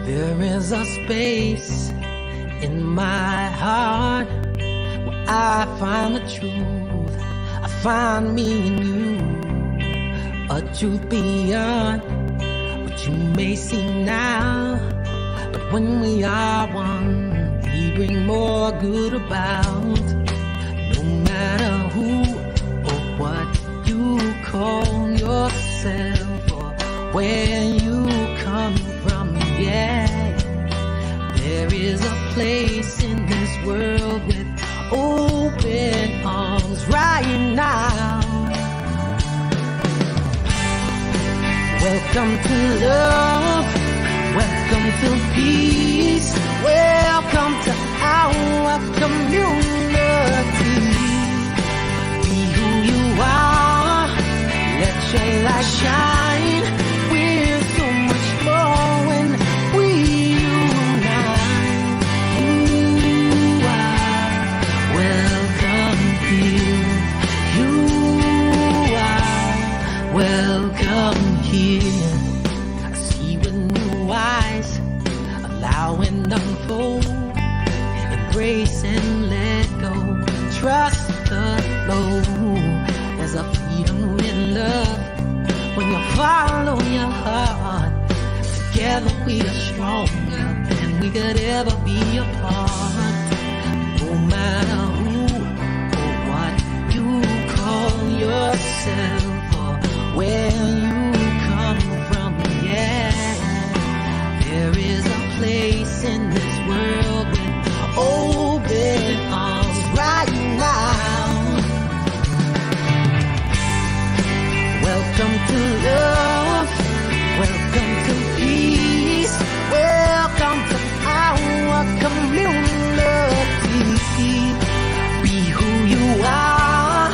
There is a space in my heart where I find the truth. I find me in you, a truth beyond what you may see now. But when we are one, we bring more good about. No matter who or what you call yourself or where you come from, yeah, there is a place in this world with open arms right now. Welcome to love, welcome to peace, welcome to our community. Be who you are, let your light shine. We're so much more when we unite. You are welcome here. You are welcome here. I see with new eyes, allow and unfold, embrace and let go, trust the flow. There's a freedom in love when you follow your heart. Together we are stronger than we could ever be apart. No matter who or what you call yourself or where you come from, yeah, there is a place in this world with open arms right now. Welcome to love, welcome to peace, welcome to our community. Be who you are,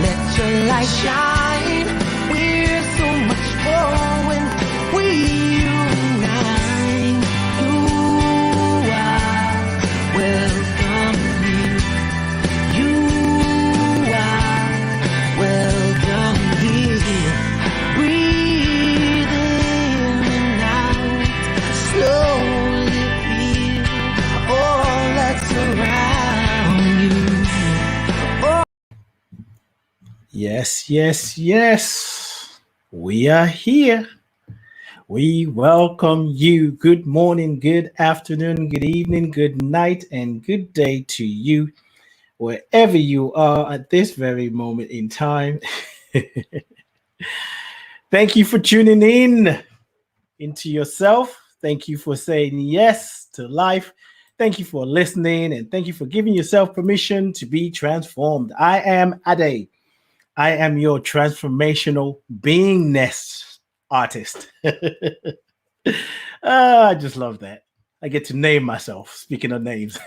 let your light shine. We're so much more when we unite. You are welcome here. You are welcome here. Breathe in and out, slowly feel all that's around you. Oh. Yes, yes, yes. We are here. We welcome you. Good morning, good afternoon, good evening, good night, and good day to you, wherever you are at this very moment in time. Thank you for tuning into yourself. Thank you for saying yes to life. Thank you for listening, and thank you for giving yourself permission to be transformed. I am Ade. I am your transformational beingness artist. I just love that. I get to name myself, speaking of names.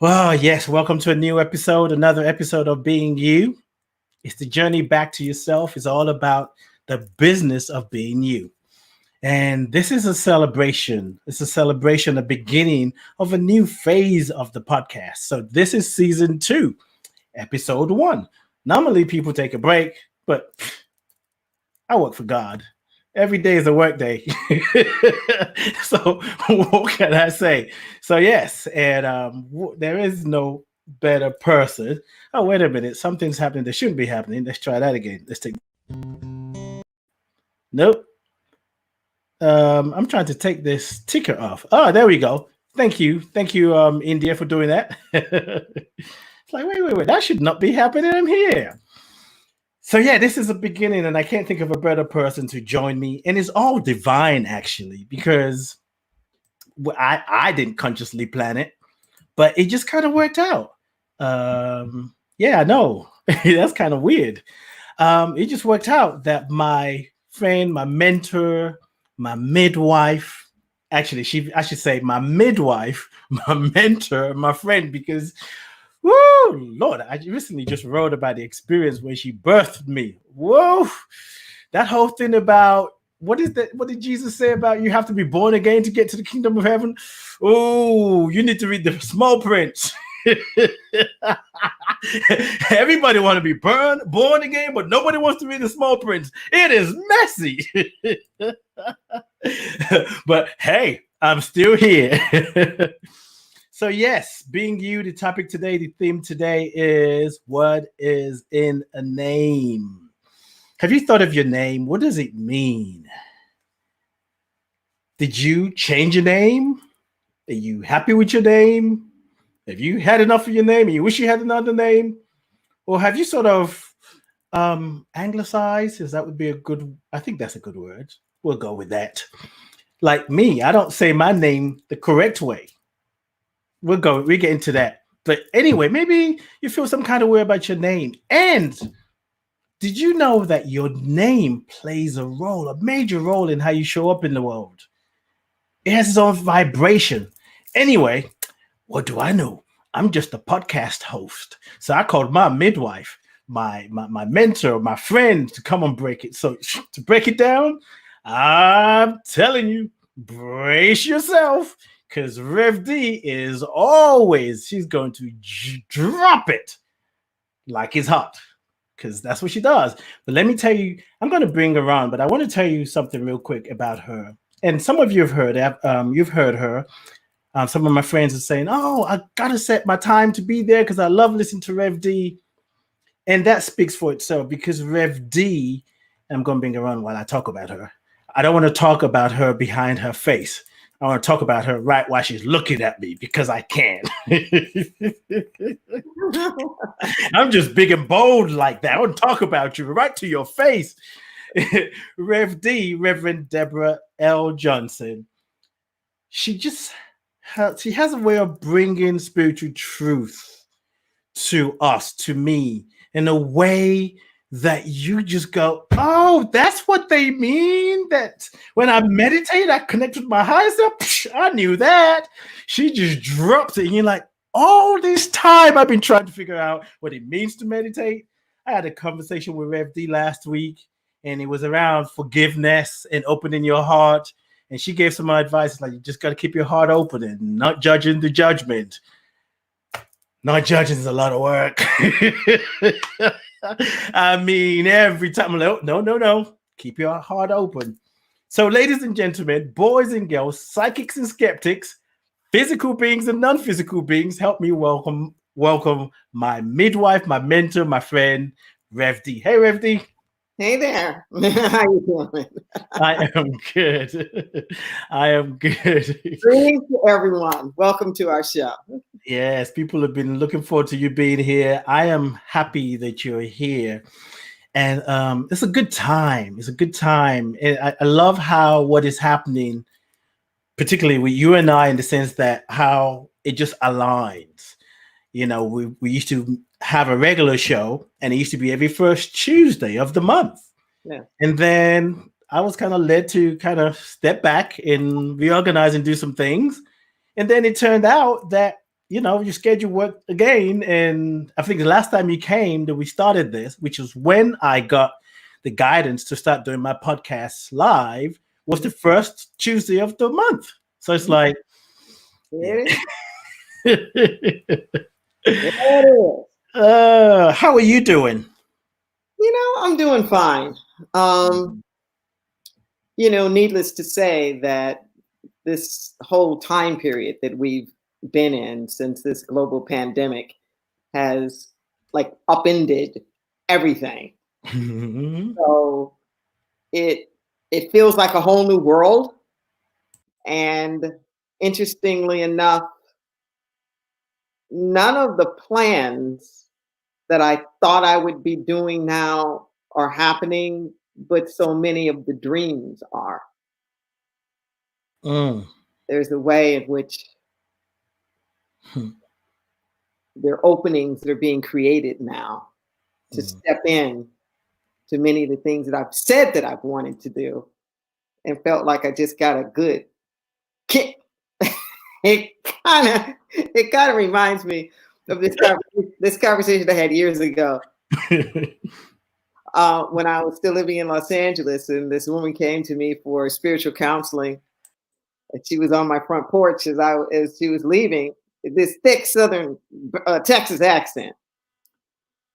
Well, yes, welcome to a new episode, another episode of Being You. It's the journey back to yourself. It's all about the business of being you. And this is a celebration. It's a celebration, the beginning of a new phase of the podcast. So this is season 2, episode 1. Normally people take a break, but I work for God. Every day is a work day. So what can I say? So yes, and there is no better person. Oh, wait a minute. Something's happening that shouldn't be happening. Let's try that again. Let's take. Nope. I'm trying to take this ticker off. Oh, there we go. Thank you. Thank you, India, for doing that. It's like, wait. That should not be happening. I'm here. So yeah, this is a beginning, and I can't think of a better person to join me. And it's all divine, actually, because I didn't consciously plan it, but it just kind of worked out. Yeah, I know. That's kind of weird. It just worked out that my friend, my mentor, my midwife, actually, I should say my midwife, my mentor, my friend, because, whoa, Lord, I recently just wrote about the experience when she birthed me. Whoa, that whole thing about, what is that? What did Jesus say about you have to be born again to get to the kingdom of heaven? Oh, you need to read the small print. Everybody want to be born again, but nobody wants to read the small print. It is messy. But hey, I'm still here. So yes, being you, the topic today, the theme today is what is in a name? Have you thought of your name? What does it mean? Did you change your name? Are you happy with your name? Have you had enough of your name and you wish you had another name? Or have you sort of anglicized? Because that would be a good, I think that's a good word. We'll go with that. Like me, I don't say my name the correct way. We get into that. But anyway, maybe you feel some kind of way about your name. And did you know that your name plays a role, a major role in how you show up in the world? It has its own vibration. Anyway, what do I know? I'm just a podcast host. So I called my midwife, my mentor, my friend to come and break it. So to break it down, I'm telling you, brace yourself because Rev D is always, she's going to drop it like it's hot because that's what she does. But let me tell you, I'm going to bring her on, but I want to tell you something real quick about her. And some of you have heard you've heard her. Some of my friends are saying, "Oh, I gotta set my time to be there because I love listening to Rev D," and that speaks for itself. Because Rev D, and I'm going to bring her on while I talk about her. I don't want to talk about her behind her face. I want to talk about her right while she's looking at me because I can. I'm just big and bold like that. I want to talk about you right to your face. Rev D, Reverend Deborah L. Johnson. She has a way of bringing spiritual truth to us, to me, in a way that you just go, oh, that's what they mean. That when I meditate, I connect with my higher self. Psh, I knew that. She just drops it. And you're like, all this time I've been trying to figure out what it means to meditate. I had a conversation with Rev D last week, and it was around forgiveness and opening your heart. And she gave some advice like, you just got to keep your heart open and not judging the judgment. Not judging is a lot of work. I mean, every time I'm like, no. Keep your heart open. So, ladies and gentlemen, boys and girls, psychics and skeptics, physical beings and non-physical beings, help me welcome my midwife, my mentor, my friend, Rev D. Hey, Rev D. Hey there. How you doing? I am good. I am good. Greetings to everyone. Welcome to our show. Yes, people have been looking forward to you being here. I am happy that you're here. And it's a good time. It's a good time. And I love how what is happening, particularly with you and I, in the sense that how it just aligns. You know, we used to have a regular show, and it used to be every first Tuesday of the month. Yeah. And then I was kind of led to kind of step back and reorganize and do some things. And then it turned out that, you know, your schedule worked again. And I think the last time you came that we started this, which was when I got the guidance to start doing my podcasts live, was the first Tuesday of the month. So it's like, Yeah. How are you doing? You know, I'm doing fine. You know, needless to say that this whole time period that we've been in since this global pandemic has like upended everything. So it feels like a whole new world. And interestingly enough, none of the plans that I thought I would be doing now are happening, but so many of the dreams are. There's a way in which there are openings that are being created now to step in to many of the things that I've said that I've wanted to do and felt like I just got a good kick. It kind of reminds me of this conversation I had years ago when I was still living in Los Angeles, and this woman came to me for spiritual counseling, and she was on my front porch as she was leaving, this thick Southern Texas accent.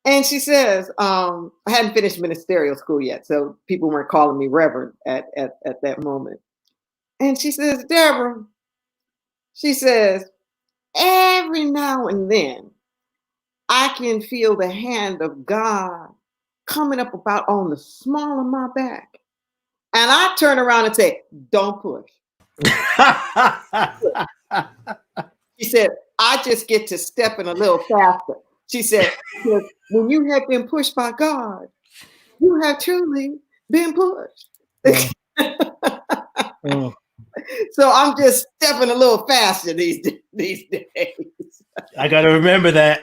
And she says, I hadn't finished ministerial school yet, so people weren't calling me Reverend at that moment. And she says, Deborah, she says, every now and then I can feel the hand of God coming up about on the small of my back. And I turn around and say, don't push. She said, I just get to step in a little faster. She said, when you have been pushed by God, you have truly been pushed. So I'm just stepping a little faster these days. I gotta remember that,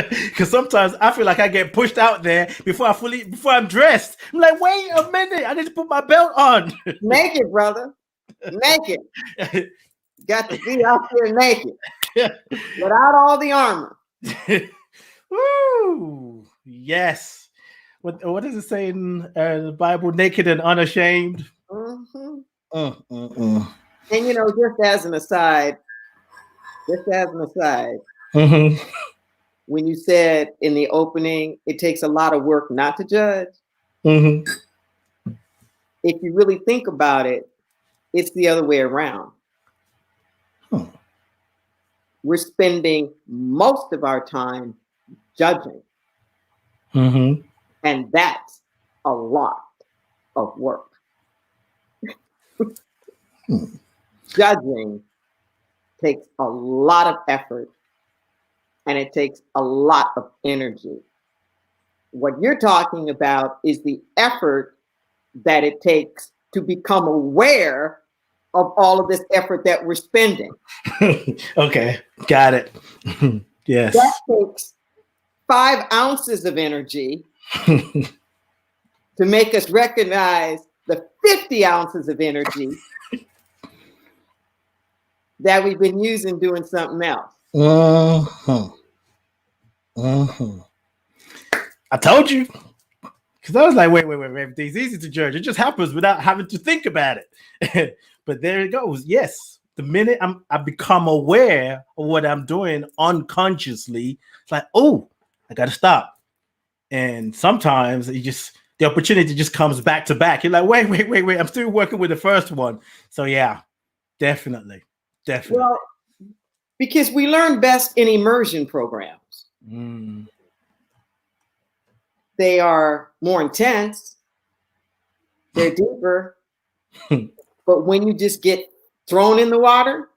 because sometimes I feel like I get pushed out there before I'm dressed. I'm like, wait a minute, I need to put my belt on. Naked, brother, naked. Got to be out there naked without all the armor. Woo! Yes. What does it say in the Bible? Naked and unashamed. Mm-hmm. And just as an aside, mm-hmm. When you said in the opening, it takes a lot of work not to judge. Mm-hmm. If you really think about it, it's the other way around. We're spending most of our time judging. Mm-hmm. And that's a lot of work. Judging takes a lot of effort and it takes a lot of energy. What you're talking about is the effort that it takes to become aware of all of this effort that we're spending. Okay, got it. Yes. That takes 5 ounces of energy to make us recognize the 50 ounces of energy that we've been using doing something else. I told you. Because I was like, wait, it's easy to judge. It just happens without having to think about it. But there it goes. Yes. The minute I become aware of what I'm doing unconsciously, it's like, oh, I got to stop. And sometimes the opportunity just comes back to back. You're like, wait. I'm still working with the first one. So yeah, definitely. Well, because we learn best in immersion programs. They are more intense. They're deeper. But when you just get thrown in the water,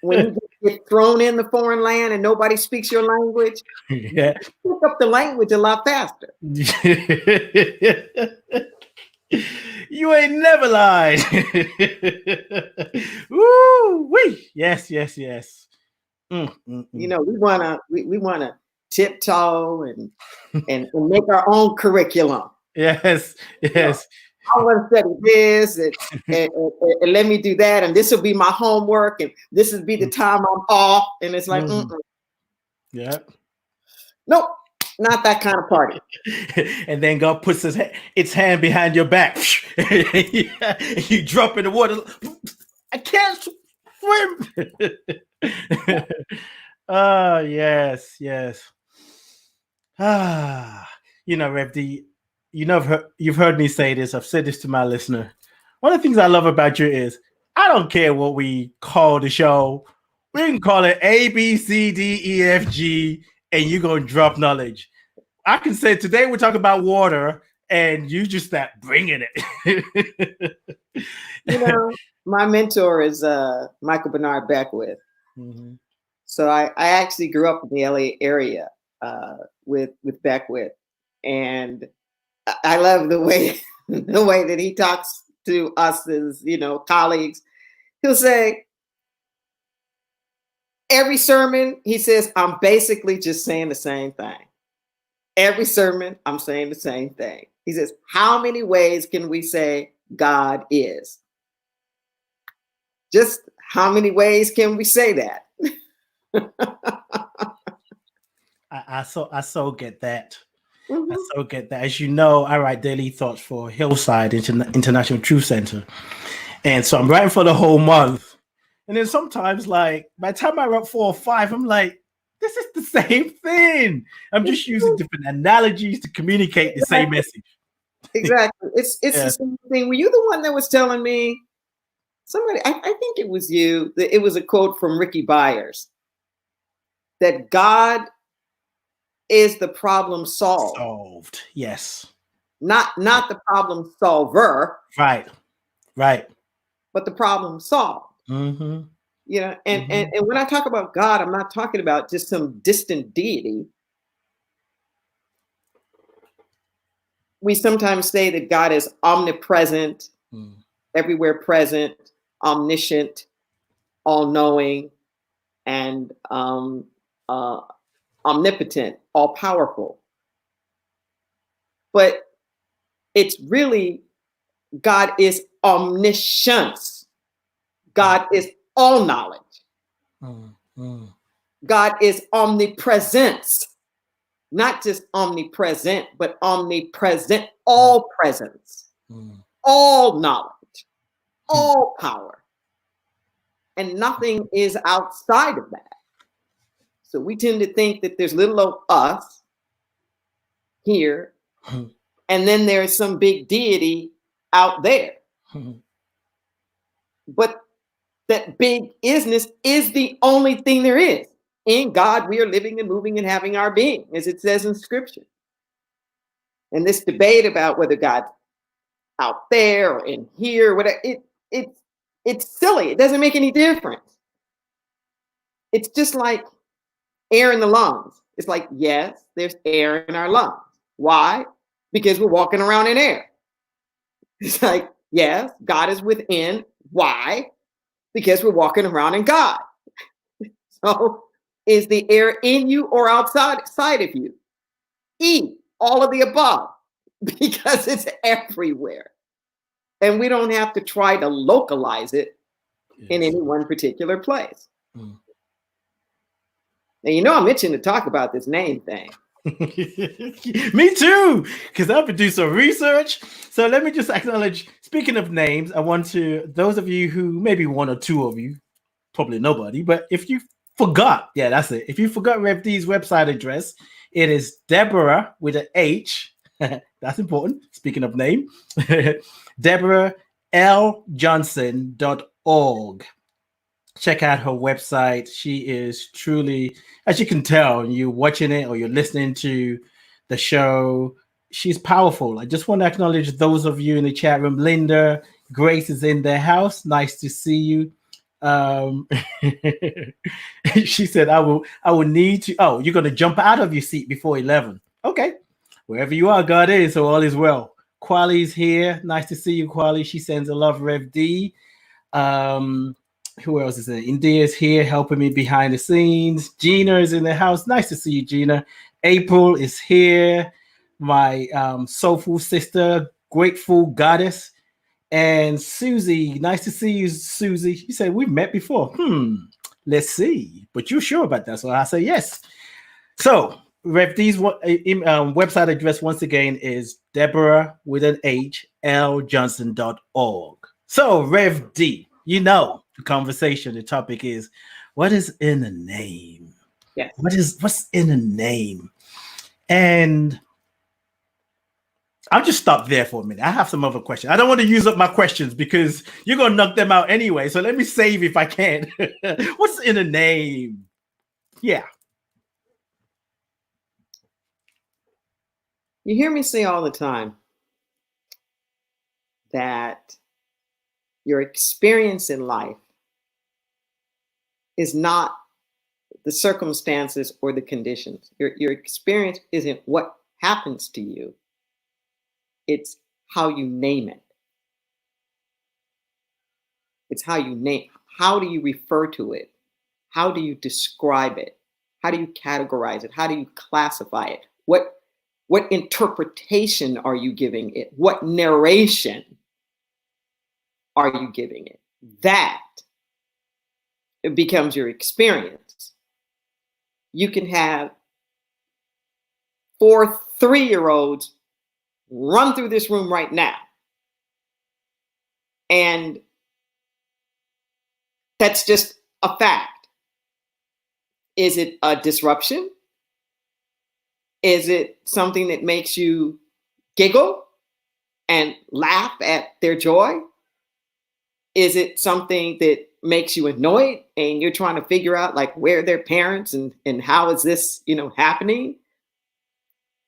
when you just get thrown in the foreign land and nobody speaks your language, yeah, you pick up the language a lot faster. You ain't never lied. Woo wee. Yes. We wanna tiptoe and make our own curriculum. Yes. I want to study this and let me do that, and this will be my homework, and this will be the time I'm off. And it's like, yeah, nope, not that kind of party. And then God puts its hand behind your back, and you drop in the water. I can't swim. Yes. Rev D, you've heard me say this. I've said this to my listener. One of the things I love about you is I don't care what we call the show. We can call it A, B, C, D, E, F, G, and you're going to drop knowledge. I can say today we're talking about water, and you just start bringing it. My mentor is Michael Bernard Beckwith. Mm-hmm. So I actually grew up in the LA area with Beckwith, and I love the way that he talks to us as colleagues. He'll say every sermon, he says, I'm basically just saying the same thing. Every sermon, I'm saying the same thing. He says, how many ways can we say God is? Just how many ways can we say that? I so get that. Mm-hmm. I so get that. As you know, I write daily thoughts for Hillside International Truth Center. And so I'm writing for the whole month. And then sometimes, like, by the time I write 4 or 5, I'm like, this is the same thing. I'm just using different analogies to communicate the same message. exactly. It's Yeah. the same thing. Were you the one that was telling me? Somebody, I think it was you. It was a quote from Ricky Byers that God is the problem solved, Solved. Yes. not the problem solver, Right. Right. but the problem solved. Mm-hmm. You know, and Mm-hmm. and when I talk about God, I'm not talking about just some distant deity. We sometimes say that God is omnipresent, Mm. everywhere present, omniscient, all-knowing, and omnipotent, all-powerful. But it's really God is omniscience. God is all knowledge. Mm. Mm. God is omnipresence, not just omnipresent, but omnipresent, all presence, Mm. all knowledge, all power. And nothing is outside of that. So we tend to think that there's little old us here, Mm. and then there's some big deity out there. Mm. But that big isness is the only thing there is. In God, we are living and moving and having our being, as it says in Scripture. And this debate about whether God's out there or in here, whatever, it's silly. It doesn't make any difference. It's just like air in the lungs. It's like, yes, there's air in our lungs. Why? Because we're walking around in air. It's like, yes, God is within. Why? Because we're walking around in God. So is the air in you or outside of you? E, all of the above, because it's everywhere. And we don't have to try to localize it in Yes. any one particular place. Mm. Now, you know, I'm itching to talk about this name thing. Me too, because I've been doing some research. So let me just acknowledge, speaking of names, I want to, those of you who, maybe one or two of you, probably nobody, but if you forgot, yeah, that's it. If you forgot Rev D's website address, it is Deborah with an H. That's important. Speaking of name, DeborahLJohnson.org. Check out her website. She is truly, as you can tell, you're watching it or you're listening to the show, she's powerful. I just want to acknowledge those of you in the chat room. Linda, Grace is in the house. Nice to see you. She said, I will need to. Oh, you're going to jump out of your seat before 11. Okay. Wherever you are, God is, so all is well. Quali's here. Nice to see you, Quali. She sends a love, Rev D. Who else is there? India's here helping me behind the scenes. Gina is in the house. Nice to see you, Gina. April is here. My soulful sister, grateful goddess. And Susie, nice to see you, Susie. You said we've met before. Let's see. But you're sure about that, so I say yes. So Rev D's website address once again is Deborah with an H, LJohnson.org. So Rev D, you know the conversation, the topic is what is in the name? Yes. What's in the name? And I'll just stop there for a minute. I have some other questions. I don't want to use up my questions because you're going to knock them out anyway. So let me save if I can. What's in a name? Yeah. You hear me say all the time that your experience in life is not the circumstances or the conditions. Your experience isn't what happens to you. It's how you name it. It's how you name. How do you refer to it? How do you describe it? How do you categorize it? How do you classify it? What interpretation are you giving it? What narration are you giving it? That it becomes your experience. You can have 4 3-year-olds run through this room right now. And that's just a fact. Is it a disruption? Is it something that makes you giggle? and laugh at their joy? Is it something that makes you annoyed and you're trying to figure out like where their parents and how is this, happening?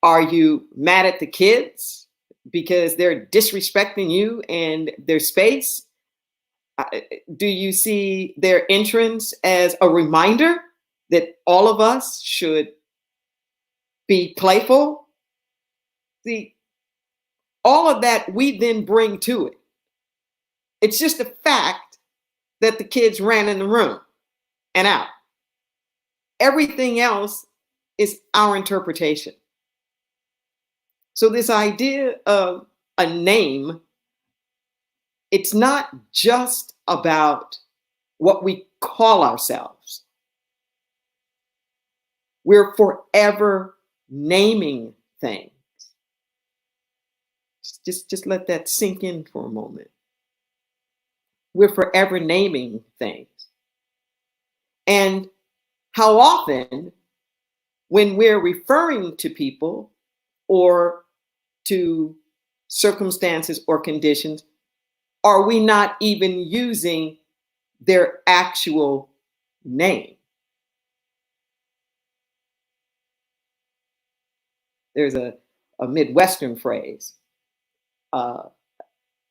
Are you mad at the kids because they're disrespecting you and their space? Do you see their entrance as a reminder that all of us should be playful? See, all of that we then bring to it. It's just a fact that the kids ran in the room and out. Everything else is our interpretation. So this idea of a name, it's not just about what we call ourselves. We're forever naming things. Just let that sink in for a moment. We're forever naming things. And how often, when we're referring to people or to circumstances or conditions, are we not even using their actual name? There's a Midwestern phrase.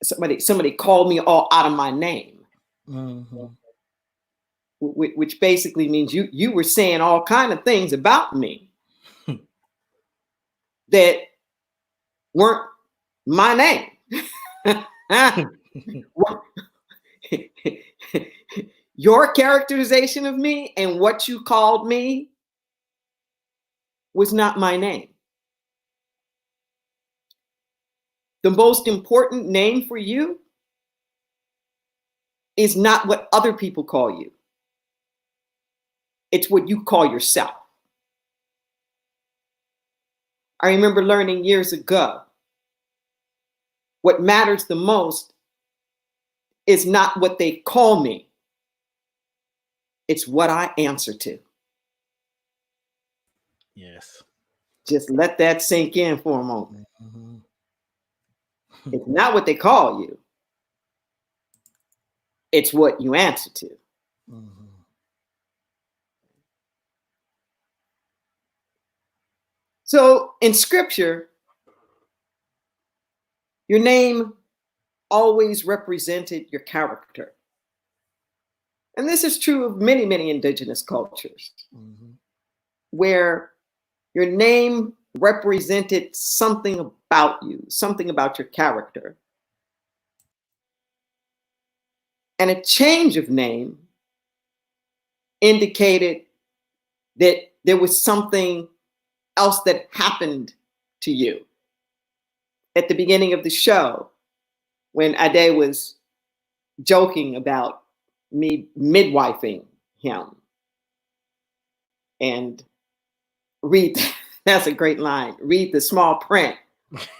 Somebody called me all out of my name, mm-hmm. which basically means you were saying all kind of things about me that weren't my name. Your characterization of me and what you called me was not my name. The most important name for you is not what other people call you. It's what you call yourself. I remember learning years ago, what matters the most is not what they call me. It's what I answer to. Yes. Just let that sink in for a moment. Mm-hmm. It's not what they call you. It's what you answer to. Mm-hmm. So in scripture, your name always represented your character. And this is true of many, many indigenous cultures, mm-hmm. where your name represented something about you, something about your character. And a change of name indicated that there was something else that happened to you. At the beginning of the show, when Ade was joking about me midwifing him, and read, that's a great line, read the small print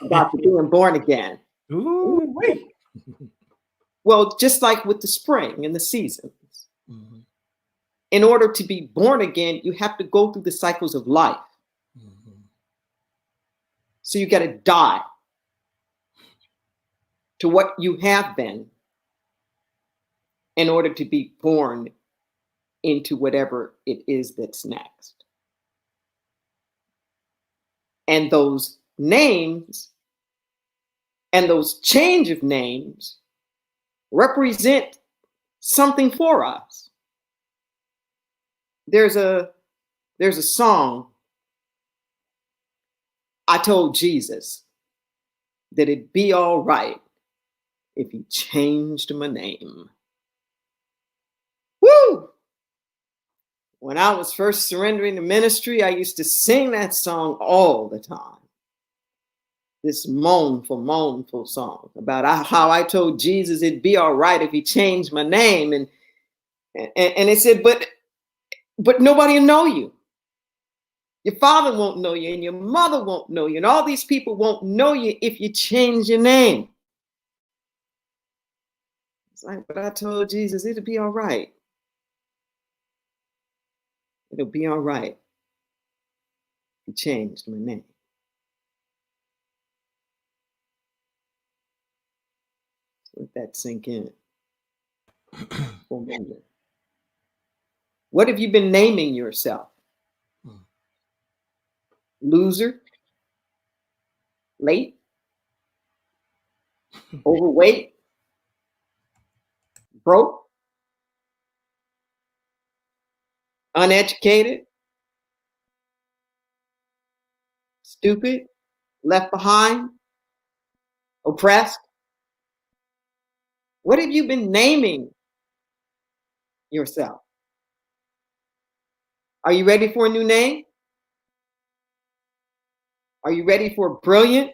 about being born again. Ooh, wait. Well, just like with the spring and the seasons, mm-hmm. in order to be born again, you have to go through the cycles of life. Mm-hmm. So you got to die to what you have been in order to be born into whatever it is that's next. And those names and those change of names represent something for us. There's a song, I told Jesus that it'd be all right if he changed my name. Woo! When I was first surrendering to ministry, I used to sing that song all the time. This mournful song about how I told Jesus it'd be all right if he changed my name. And it said, but nobody will know you. Your father won't know you and your mother won't know you. And all these people won't know you if you change your name. It's like, but I told Jesus it'll be all right. It'll be all right. He changed my name. Let that sink in for a moment. What have you been naming yourself? Loser? Late? Overweight? Broke? Uneducated? Stupid? Left behind? Oppressed? What have you been naming yourself? Are you ready for a new name? Are you ready for brilliant,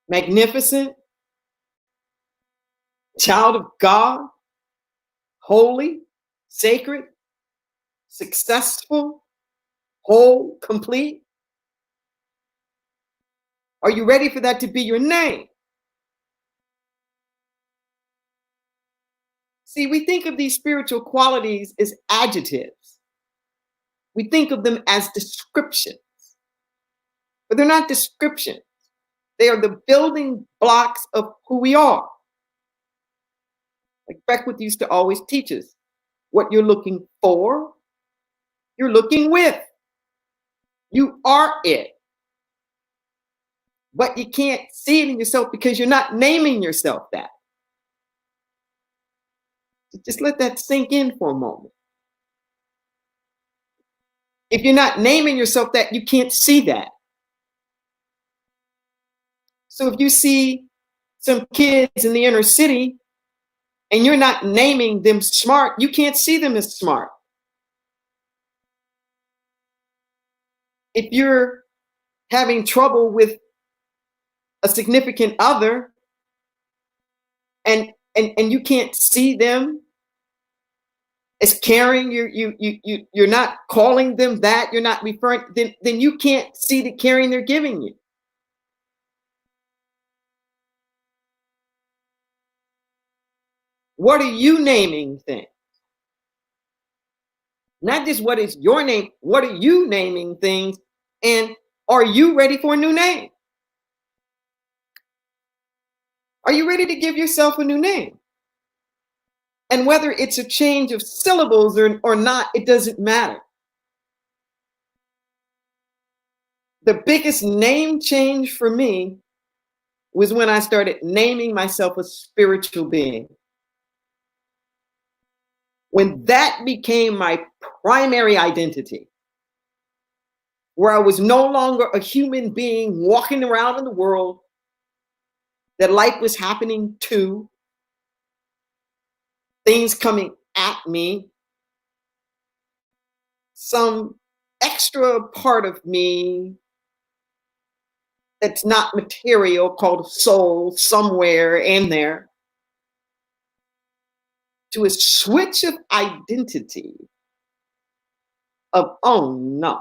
magnificent, child of God, holy, sacred, successful, whole, complete? Are you ready for that to be your name? See, we think of these spiritual qualities as adjectives. We think of them as descriptions, but they're not descriptions. They are the building blocks of who we are. Like Beckwith used to always teach us, what you're looking for, you're looking with. You are it. But you can't see it in yourself because you're not naming yourself that. Just let that sink in for a moment. If you're not naming yourself that, you can't see that. So if you see some kids in the inner city and you're not naming them smart, you can't see them as smart. If you're having trouble with a significant other and you can't see them as caring, you're not calling them that, you're not referring, then you can't see the caring they're giving you. What are you naming things? Not just what is your name, what are you naming things? And are you ready for a new name? Are you ready to give yourself a new name? And whether it's a change of syllables or not, it doesn't matter. The biggest name change for me was when I started naming myself a spiritual being. When that became my primary identity, where I was no longer a human being walking around in the world that life was happening to, things coming at me, some extra part of me that's not material called soul somewhere in there, to a switch of identity of, oh no,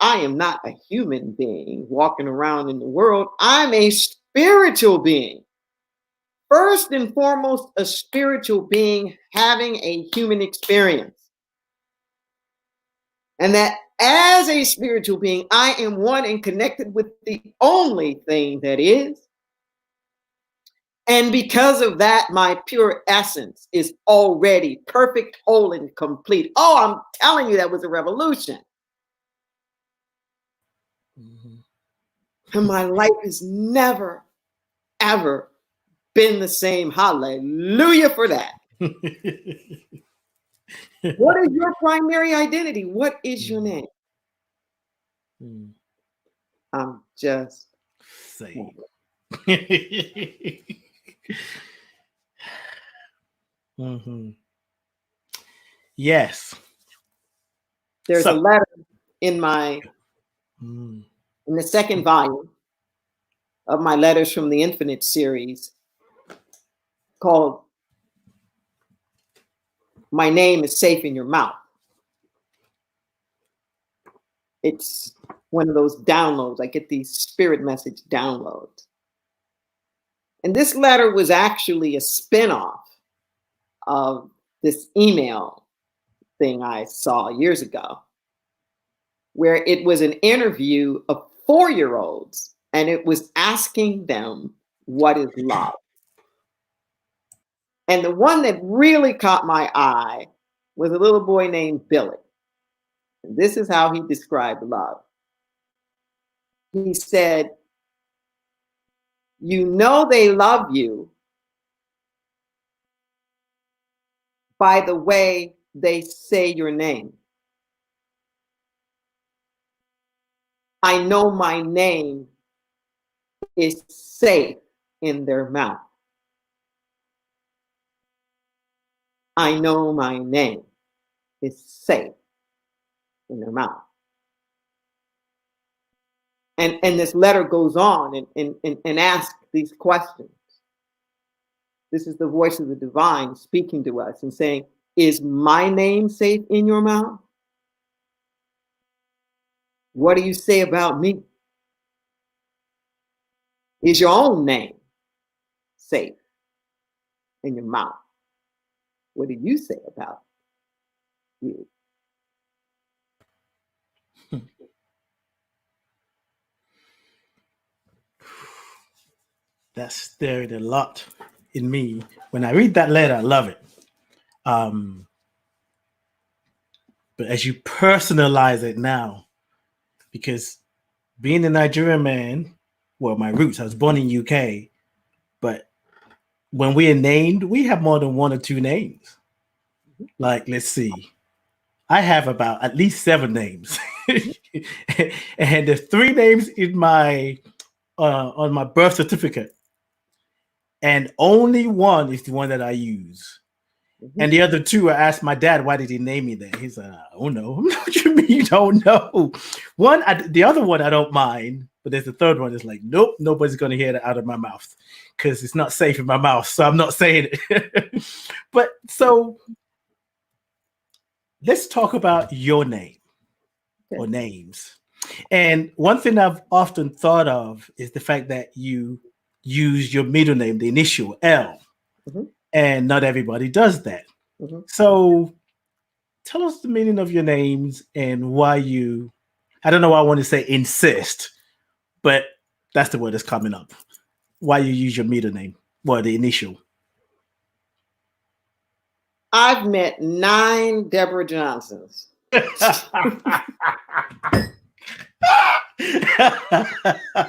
I am not a human being walking around in the world. I'm a spiritual being. First and foremost, a spiritual being having a human experience. And that as a spiritual being, I am one and connected with the only thing that is. And because of that, my pure essence is already perfect, whole, and complete. Oh, I'm telling you, that was a revolution. And my life has never, ever been the same. Hallelujah for that. What is your primary identity? What is your name? I'm just saying. Yes. There's a letter in my in the second volume of my Letters from the Infinite series called My Name is Safe in Your Mouth. It's one of those downloads. I get these spirit message downloads. And this letter was actually a spinoff of this email thing I saw years ago, where it was an interview of 4-year-olds, and it was asking them, what is love? And the one that really caught my eye was a little boy named Billy. And this is how he described love. He said, you know they love you by the way they say your name. I know my name is safe in their mouth. I know my name is safe in their mouth. And this letter goes on and asks these questions. This is the voice of the divine speaking to us and saying, is my name safe in your mouth? What do you say about me? Is your own name safe in your mouth? What do you say about you? That stirred a lot in me. When I read that letter, I love it. But as you personalize it now, because being a Nigerian man, well, my roots, I was born in UK, but when we are named, we have more than one or two names. Like, let's see. I have about at least 7 names. And there's 3 names in my on my birth certificate. And only one is the one that I use. And the other 2, I asked my dad, why did he name me that? He's like, oh no. What do you mean you don't know? The other one I don't mind, but there's the 3rd one that's like, nope, nobody's going to hear that out of my mouth because it's not safe in my mouth. So I'm not saying it. But so let's talk about your name or names. And one thing I've often thought of is the fact that you use your middle name, the initial L. And not everybody does that. So tell us the meaning of your names and why you, I don't know why I want to say insist, but that's the word that's coming up. Why you use your middle name, well, the initial. I've met 9 Deborah Johnsons.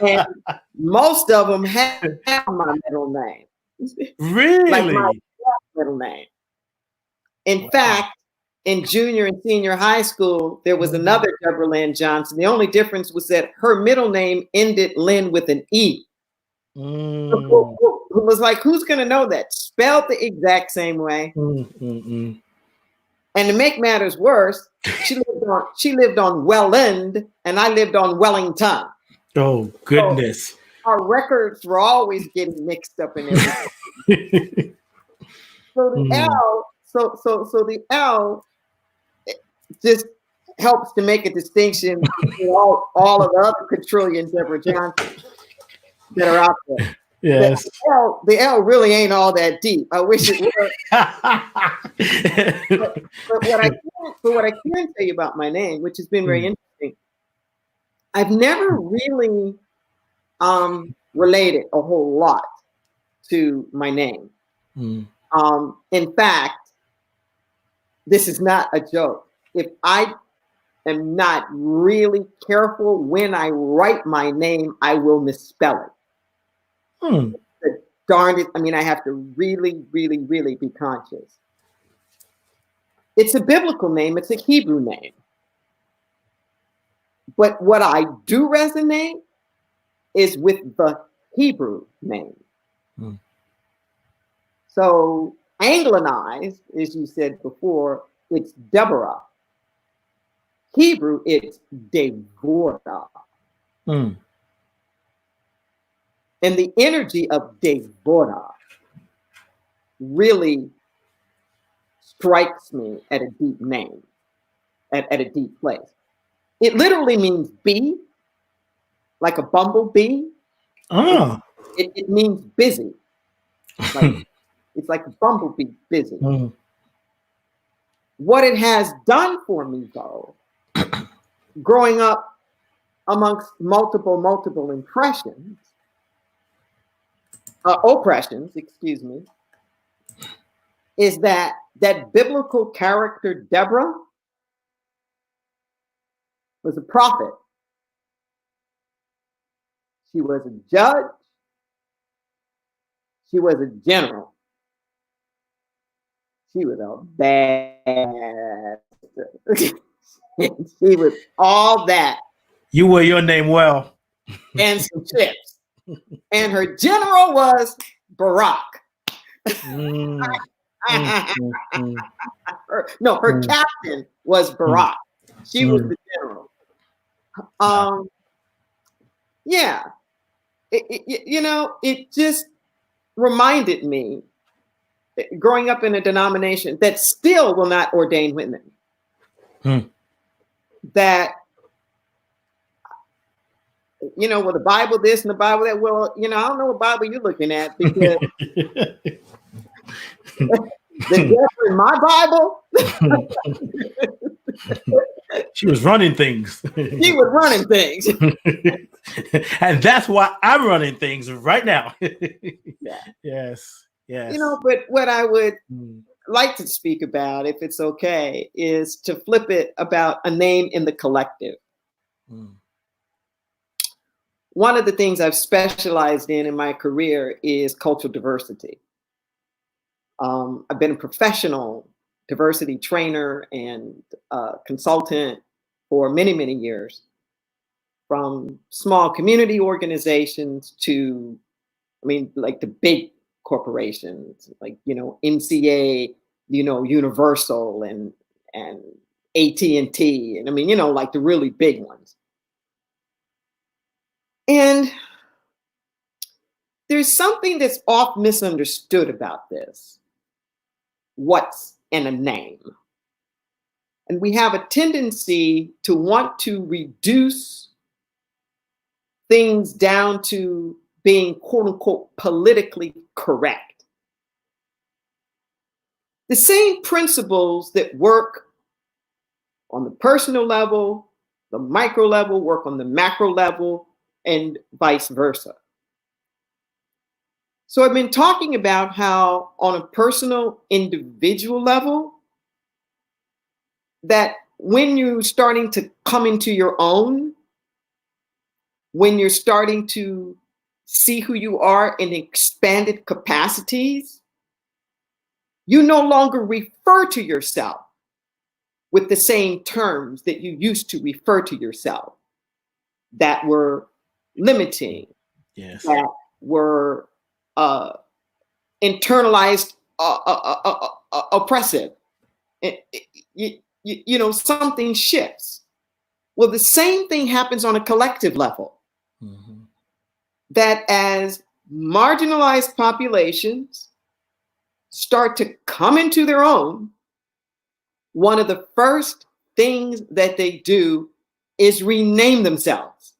And most of them have my middle name. Really? Like my middle name. In fact, in junior and senior high school, there was another Deborah Lynn Johnson. The only difference was that her middle name ended Lynn with an E. It was like, who's going to know that? Spelled the exact same way. And to make matters worse, she lived on Welland and I lived on Wellington. Oh, goodness. So our records were always getting mixed up in everything. So the L just helps to make a distinction between all of the other quadrillion Deborah Johnsons that are out there. Yes. The L really ain't all that deep. I wish it were. but what I can tell you about my name, which has been very interesting, I've never really related a whole lot to my name. In fact, this is not a joke. If I am not really careful when I write my name, I will misspell it. The darndest, I mean, I have to really, really, really be conscious. It's a biblical name. It's a Hebrew name. But what I do resonate is with the Hebrew name. So Anglicized, as you said before, it's Deborah. Hebrew, it's Devorah. And the energy of Devorah really strikes me at a deep name, at a deep place. It literally means bee, like a bumblebee. It means busy. It's like a bumblebee busy. What it has done for me, though, growing up amongst multiple oppressions, excuse me, is that biblical character, Deborah, was a prophet. She was a judge. She was a general. She was a bad. She was all that. You wear your name well. And some chips. And her general was Barack. Her captain was Barack. She was the general. Yeah. It just reminded me, growing up in a denomination that still will not ordain women, that, the Bible this and the Bible that, well, I don't know what Bible you're looking at, because the devil in my Bible, she was running things. She was running things. And that's why I'm running things right now. Yeah. Yes. But what I would like to speak about, if it's okay, is to flip it about a name in the collective. One of the things I've specialized in my career is cultural diversity. I've been a professional diversity trainer and consultant for many, many years, from small community organizations to, like the big corporations, like, MCA, Universal and AT&T, and like the really big ones. And there's something that's oft misunderstood about this. What's in a name? And we have a tendency to want to reduce things down to being, quote unquote, politically correct. The same principles that work on the personal level, the micro level, work on the macro level, and vice versa. So I've been talking about how on a personal, individual level, that when you're starting to come into your own, when you're starting to see who you are in expanded capacities, you no longer refer to yourself with the same terms that you used to refer to yourself, that were limiting, that were internalized, oppressive. Something shifts. Well, the same thing happens on a collective level. That as marginalized populations start to come into their own, one of the first things that they do is rename themselves.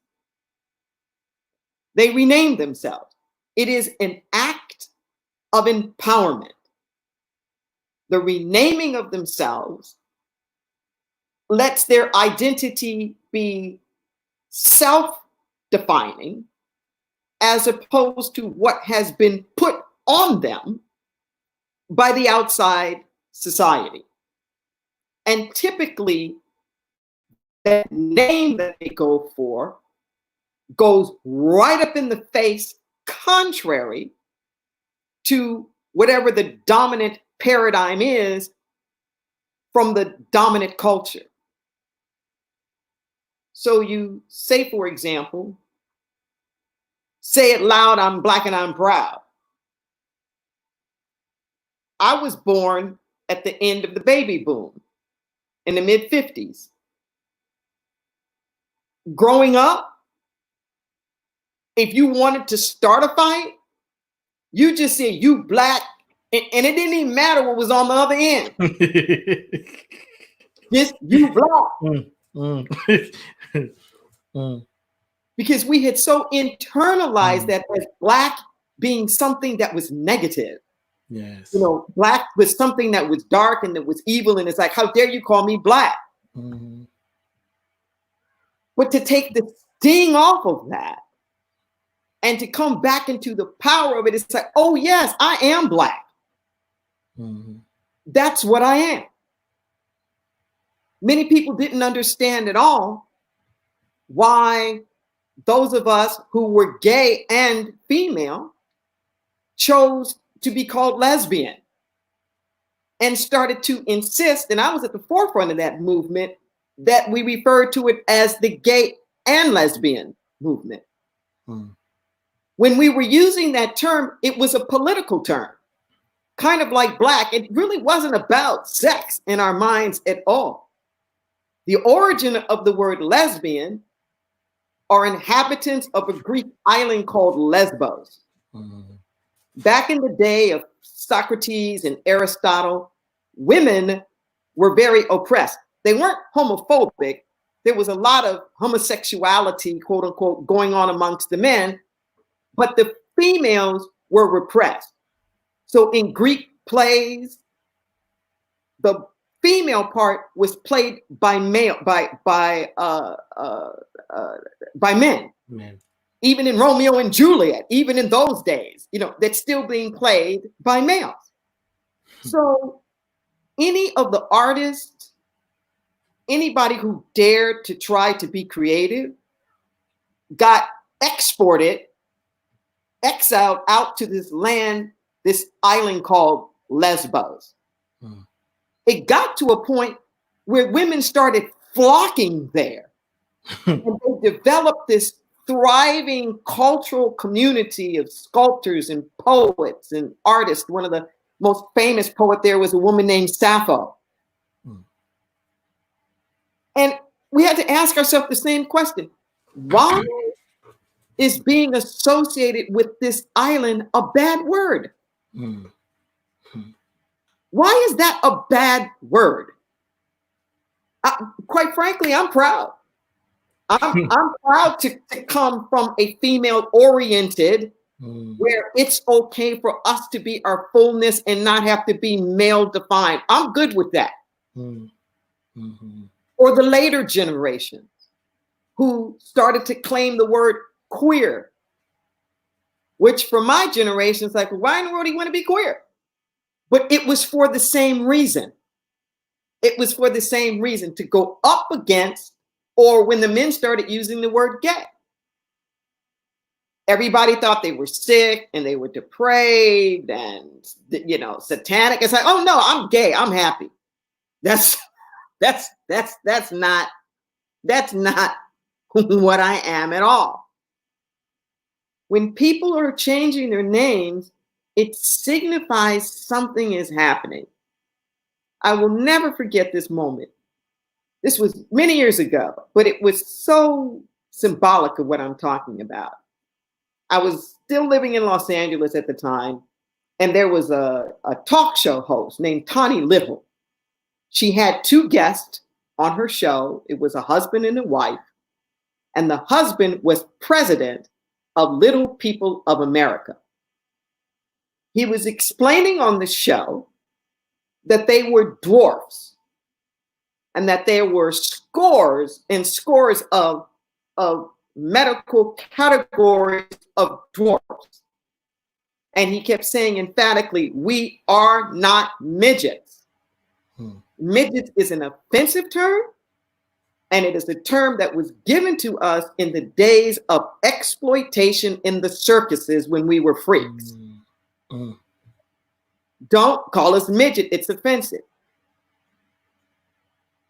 They rename themselves. It is an act of empowerment. The renaming of themselves lets their identity be self-defining, as opposed to what has been put on them by the outside society. And typically, that name that they go for goes right up in the face, contrary to whatever the dominant paradigm is from the dominant culture. So you say, for example, say it loud, I'm Black and I'm proud. I was born at the end of the baby boom in the mid-50s. Growing up, if you wanted to start a fight, you just said you Black, and it didn't even matter what was on the other end. Just you Black. Because we had so internalized that as Black being something that was negative. Yes. Black was something that was dark and that was evil, and it's like, how dare you call me Black? But to take the sting off of that and to come back into the power of it, it's like, oh yes, I am Black. That's what I am. Many people didn't understand at all why those of us who were gay and female chose to be called lesbian and started to insist, and I was at the forefront of that movement, that we referred to it as the gay and lesbian movement. When we were using that term, it was a political term, kind of like black. It really wasn't about sex in our minds at all. The origin of the word lesbian are inhabitants of a Greek island called Lesbos. Back in the day of Socrates and Aristotle, women were very oppressed. They weren't homophobic. There was a lot of homosexuality, quote unquote, going on amongst the men, but the females were repressed. So in Greek plays, the female part was played by men. Even in Romeo and Juliet, even in those days, that's still being played by males. So any of the artists, anybody who dared to try to be creative got exported, exiled out to this land, this island called Lesbos. It got to a point where women started flocking there. And they developed this thriving cultural community of sculptors and poets and artists. One of the most famous poet there was a woman named Sappho. And we had to ask ourselves the same question. Why is being associated with this island a bad word? Why is that a bad word? Quite frankly, I'm proud. I'm proud to come from a female-oriented where it's okay for us to be our fullness and not have to be male-defined. I'm good with that. Or the later generations who started to claim the word queer, which for my generation is like, why in the world do you want to be queer? But it was for the same reason. It was for the same reason, to go up against, or when the men started using the word gay. Everybody thought they were sick and they were depraved and, satanic. It's like, oh no, I'm gay, I'm happy. That's not what I am at all. When people are changing their names, it signifies something is happening. I will never forget this moment. This was many years ago, but it was so symbolic of what I'm talking about. I was still living in Los Angeles at the time, and there was a talk show host named Tawny Little. She had two guests on her show. It was a husband and a wife, and the husband was president of Little People of America. He was explaining on the show that they were dwarfs and that there were scores and scores of medical categories of dwarfs. And he kept saying emphatically, we are not midgets. Midget is an offensive term, and it is a term that was given to us in the days of exploitation in the circuses when we were freaks. Don't call us midget, it's offensive.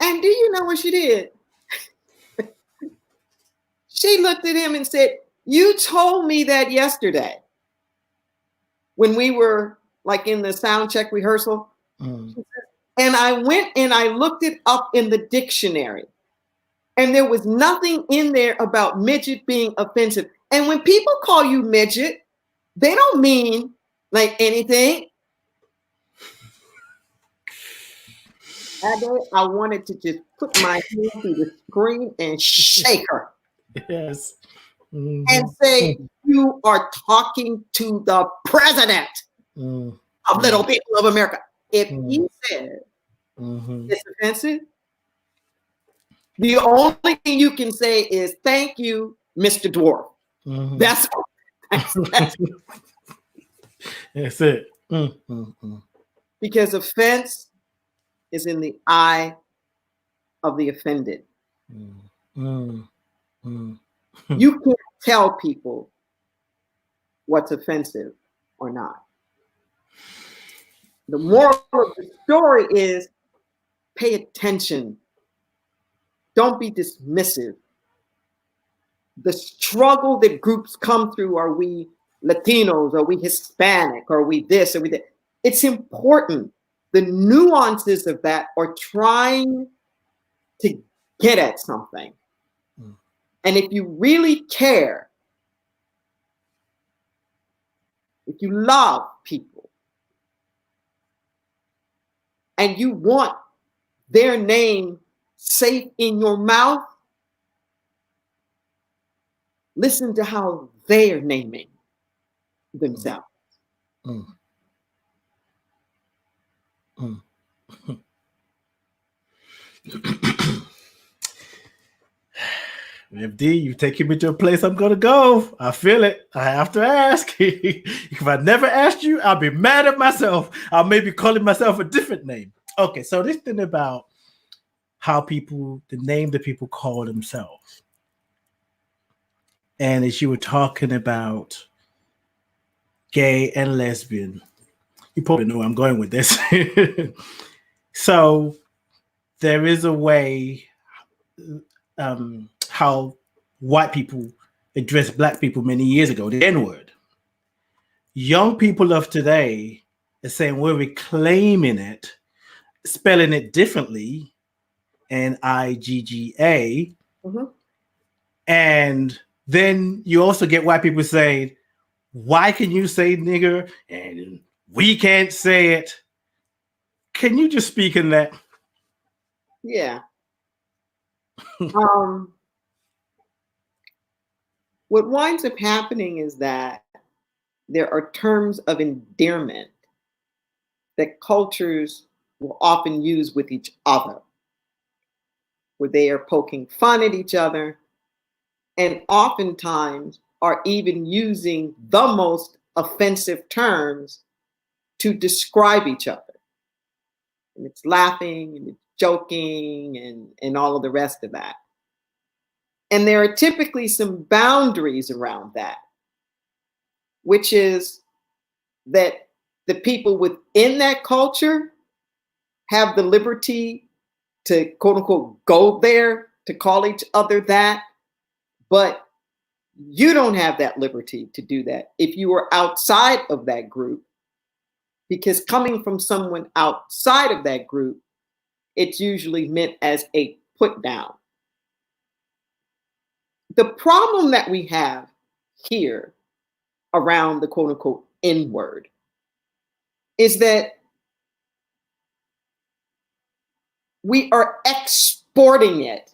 And do you know what she did? She looked at him and said, you told me that yesterday when we were like in the sound check rehearsal. And I went and I looked it up in the dictionary, and there was nothing in there about midget being offensive. And when people call you midget, they don't mean like anything. That day, I wanted to just put my hand through the screen and shake her. Yes. And say, you are talking to the president of Little People of America. If he said it's offensive, the only thing you can say is, thank you, Mr. Dwarf. That's That's it. Because offense is in the eye of the offended. You can't tell people what's offensive or not. The moral of the story is pay attention. Don't be dismissive. The struggle that groups come through, are we Latinos, are we Hispanic, are we this, are we that? It's important. The nuances of that are trying to get at something. And if you really care, if you love people, and you want their name safe in your mouth, listen to how they're naming themselves. MD, you taking me to a place I'm gonna go. I feel it. I have to ask. If I never asked you, I'll be mad at myself. I'll maybe calling myself a different name. Okay, so this thing about how people, the name that people call themselves. And as you were talking about gay and lesbian, you probably know where I'm going with this. So there is a way how white people addressed black people many years ago, the N-word. Young people of today are saying we're reclaiming it, spelling it differently, N-I-G-G-A. And then you also get white people saying, why can you say nigger and we can't say it? Can you just speak in that? Yeah. What winds up happening is that there are terms of endearment that cultures will often use with each other, where they are poking fun at each other, and oftentimes are even using the most offensive terms to describe each other. And it's laughing and it's joking and all of the rest of that. And there are typically some boundaries around that, which is that the people within that culture have the liberty to, quote unquote, go there to call each other that, but you don't have that liberty to do that if you are outside of that group, because coming from someone outside of that group, it's usually meant as a put down. The problem that we have here around the quote unquote N-word is that we are exporting it.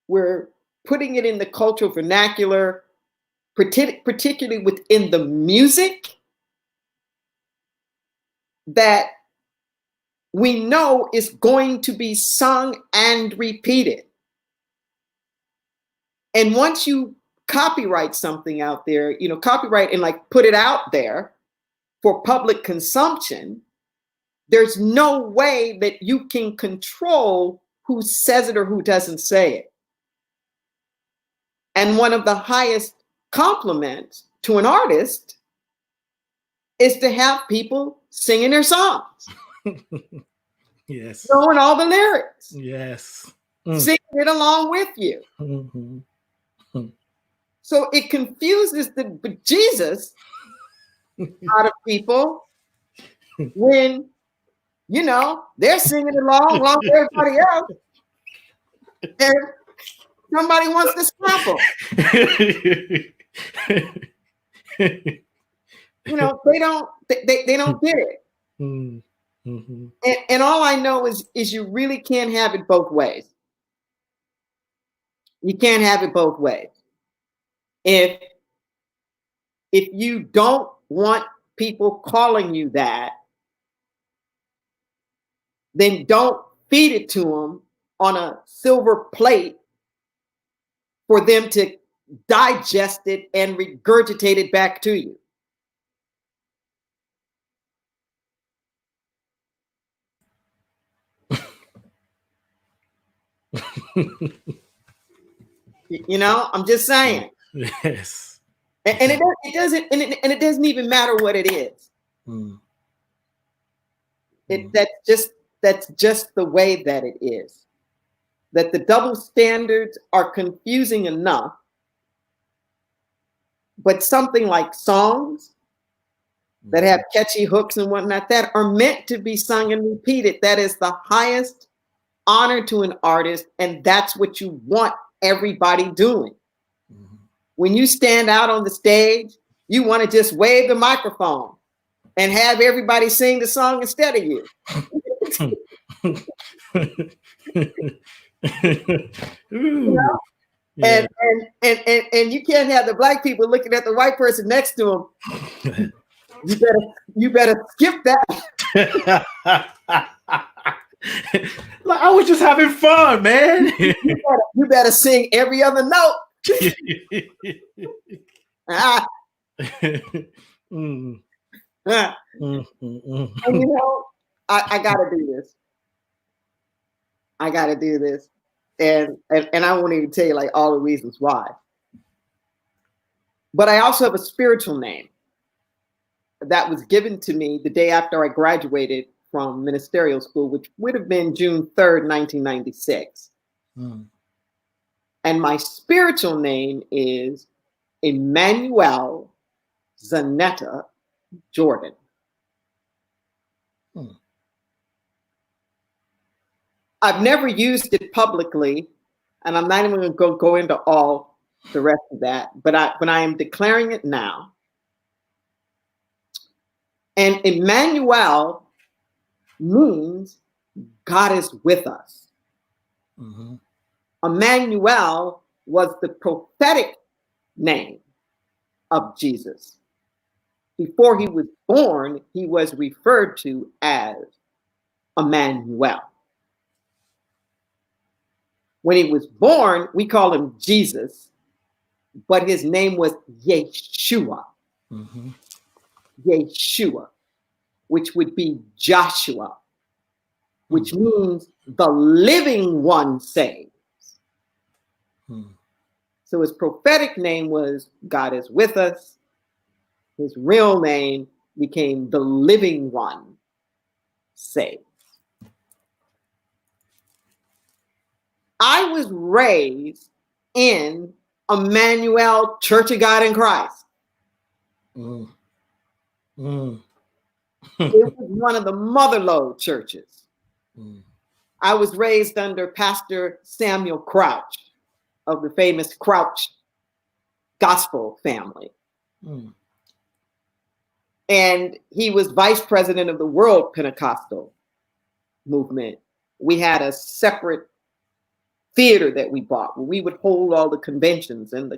We're putting it in the cultural vernacular, particularly within the music that we know is going to be sung and repeated. And once you copyright something out there, copyright and like put it out there for public consumption, there's no way that you can control who says it or who doesn't say it. And one of the highest compliments to an artist is to have people singing their songs. Yes. Knowing all the lyrics. Yes. Singing it along with you. So it confuses the bejesus out of people when, they're singing along with everybody else. And somebody wants to slap them. They don't get it. And all I know is you really can't have it both ways. You can't have it both ways. If you don't want people calling you that, then don't feed it to them on a silver plate for them to digest it and regurgitate it back to you. You know, I'm just saying. Yes. And it doesn't even matter what it is. Mm. That's just the way that it is. That the double standards are confusing enough, but something like songs that have catchy hooks and whatnot that are meant to be sung and repeated. That is the highest honor to an artist, and that's what you want everybody doing. Mm-hmm. When you stand out on the stage, you want to just wave the microphone and have everybody sing the song instead of you. You know? Yeah. And you can't have the black people looking at the white person next to them. You better skip that. Like, I was just having fun, man. you better sing every other note. And you know, I gotta do this. I gotta do this. And I won't even tell you like all the reasons why. But I also have a spiritual name that was given to me the day after I graduated from ministerial school, which would have been June 3rd, 1996. Mm. And my spiritual name is Emmanuel Zanetta Jordan. Hmm. I've never used it publicly, and I'm not even going to go into all the rest of that, but I am declaring it now. And Emmanuel means God is with us. Mm-hmm. Emmanuel was the prophetic name of Jesus. Before he was born, he was referred to as Emmanuel. When he was born, we call him Jesus, but his name was Yeshua. Mm-hmm. Yeshua, which would be Joshua, which means the living one saves. So his prophetic name was God is with us. His real name became the living one saves. I was raised in Emmanuel Church of God in Christ. It was one of the motherlode churches. I was raised under Pastor Samuel Crouch of the famous Crouch gospel family. And he was vice president of the World Pentecostal movement. We had a separate theater that we bought where we would hold all the conventions and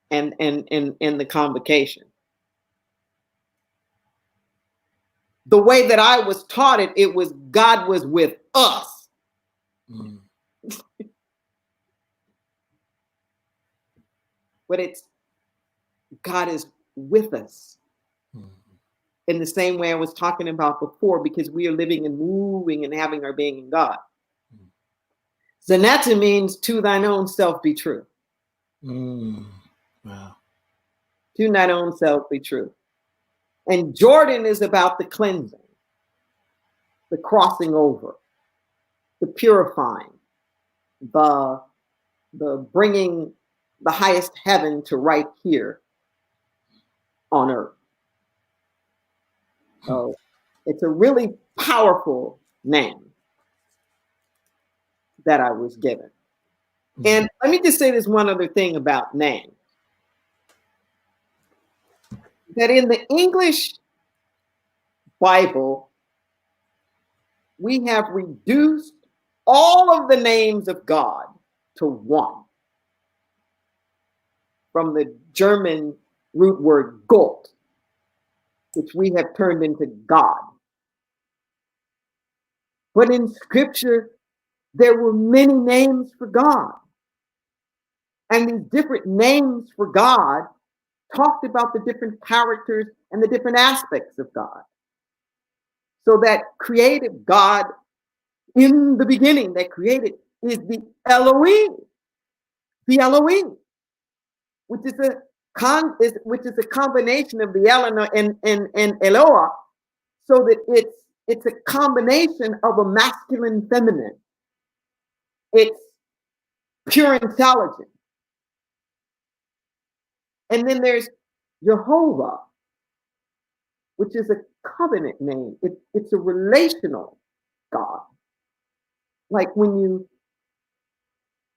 the convocation. The way that I was taught it was God was with us. But it's God is with us in the same way I was talking about before, because we are living and moving and having our being in God. Zanetta means to thine own self be true. Wow. To thine own self be true. And Jordan is about the cleansing, the crossing over, the purifying, the bringing the highest heaven to right here on earth. So it's a really powerful name that I was given. And let me just say this one other thing about names. That in the English Bible, we have reduced all of the names of God to one. From the German root word Gott, which we have turned into God. But in scripture, there were many names for God. And these different names for God talked about the different characters and the different aspects of God. So that creative God in the beginning, that created is the Elohim, which is a combination of the El and Eloah, so that it's a combination of a masculine feminine. It's pure intelligence. And then there's Jehovah, which is a covenant name. It's a relational God. Like when you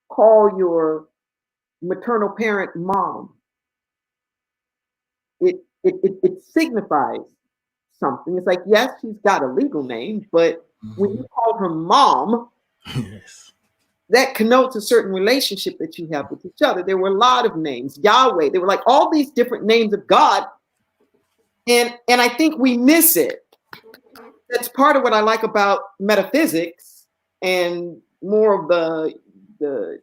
call your maternal parent mom, it signifies something. It's like, yes, she's got a legal name, but when you call her mom, yes, that connotes a certain relationship that you have with each other. There were a lot of names, Yahweh. There were like all these different names of God. And I think we miss it. That's part of what I like about metaphysics and more of the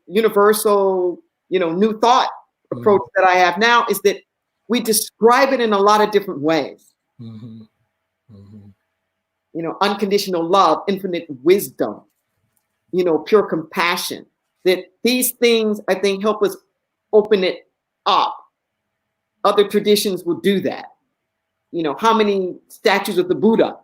universal, new thought approach that I have now, is that we describe it in a lot of different ways. Unconditional love, infinite wisdom, pure compassion. That these things, I think, help us open it up. Other traditions will do that. How many statues of the Buddha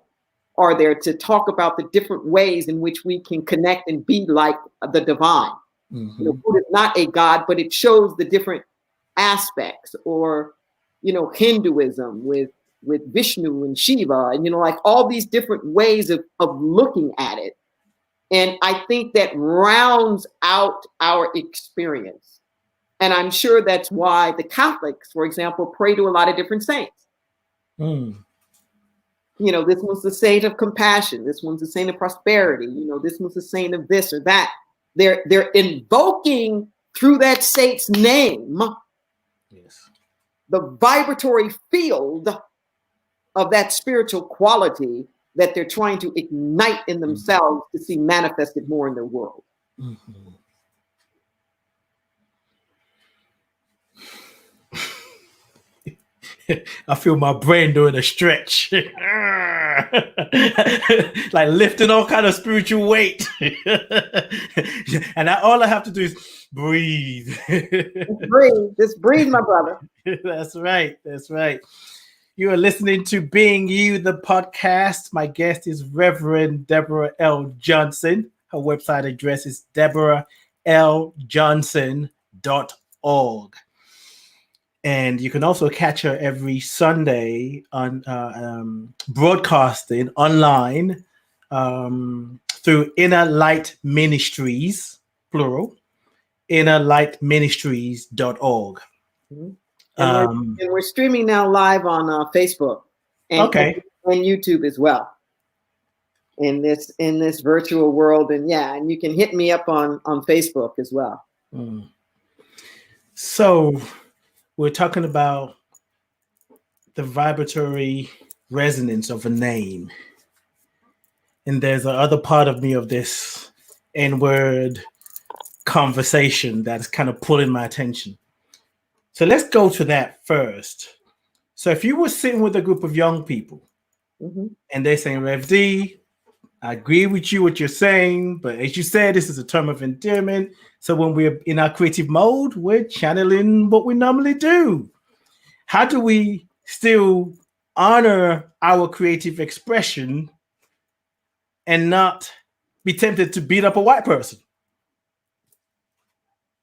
are there to talk about the different ways in which we can connect and be like the divine? Buddha is not a god, but it shows the different aspects. Or, Hinduism with Vishnu and Shiva, and like all these different ways of looking at it. And I think that rounds out our experience. And I'm sure that's why the Catholics, for example, pray to a lot of different saints. This one's the saint of compassion. This one's the saint of prosperity. This one's the saint of this or that. They're invoking through that saint's name, yes, the vibratory field of that spiritual quality that they're trying to ignite in themselves to see manifested more in their world. I feel my brain doing a stretch, like lifting all kind of spiritual weight. And all I have to do is breathe. Just breathe, my brother. That's right. You are listening to Being You, the podcast. My guest is Reverend Deborah L. Johnson. Her website address is deborah.ljohnson.org. And you can also catch her every Sunday on broadcasting online through Inner Light Ministries, plural, innerlightministries.org. And we're streaming now live on Facebook and YouTube as well in this virtual world. And you can hit me up on Facebook as well. So we're talking about the vibratory resonance of a name. And there's another part of me of this N-word conversation that's kind of pulling my attention. So let's go to that first. So if you were sitting with a group of young people and they're saying, Rev D, I agree with you what you're saying, but as you said, this is a term of endearment. So when we're in our creative mode, we're channeling what we normally do. How do we still honor our creative expression and not be tempted to beat up a white person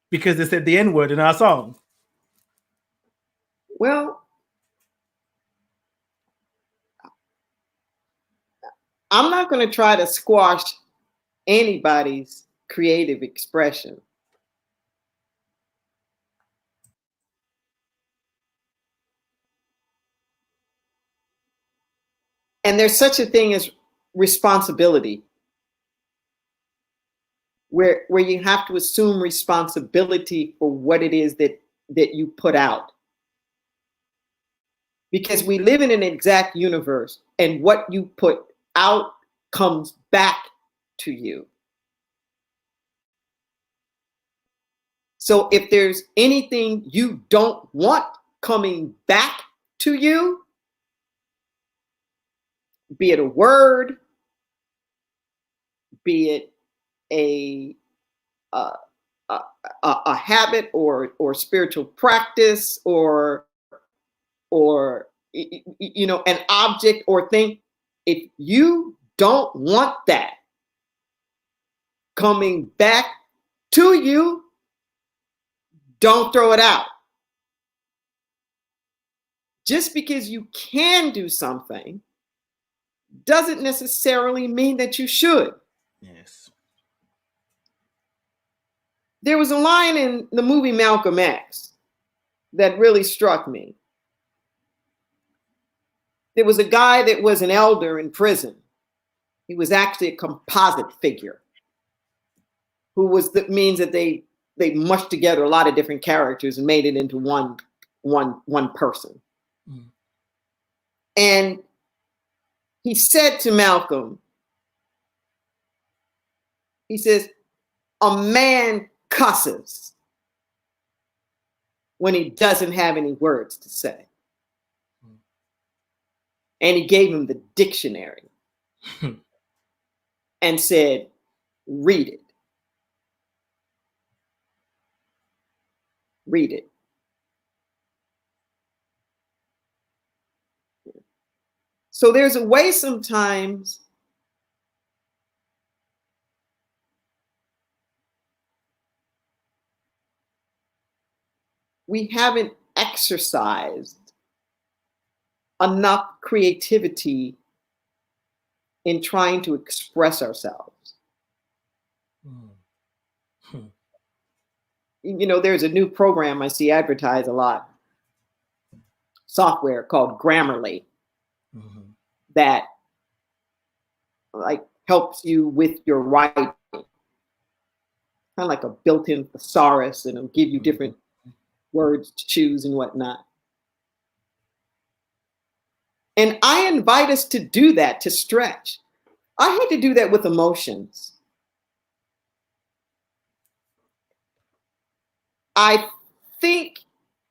because they said the N-word in our song? Well, I'm not going to try to squash anybody's creative expression. And there's such a thing as responsibility, where you have to assume responsibility for what it is that you put out. Because we live in an exact universe, and what you put out comes back to you. So if there's anything you don't want coming back to you, be it a word, be it a a, a habit or spiritual practice or an object or thing, if you don't want that coming back to you, don't throw it out. Just because you can do something doesn't necessarily mean that you should. Yes. There was a line in the movie Malcolm X that really struck me. There was a guy that was an elder in prison. He was actually a composite figure who was that means that they mushed together a lot of different characters and made it into one person. Mm. And he said to Malcolm, he says, a man cusses when he doesn't have any words to say. Mm. And he gave him the dictionary and said, read it. Read it. So there's a way sometimes we haven't exercised enough creativity in trying to express ourselves. Mm-hmm. You know, there's a new program I see advertised a lot, software called Grammarly, mm-hmm. that like helps you with your writing, kind of like a built-in thesaurus, and it'll give you different words to choose and whatnot. And I invite us to do that, to stretch. I had to do that with emotions. I think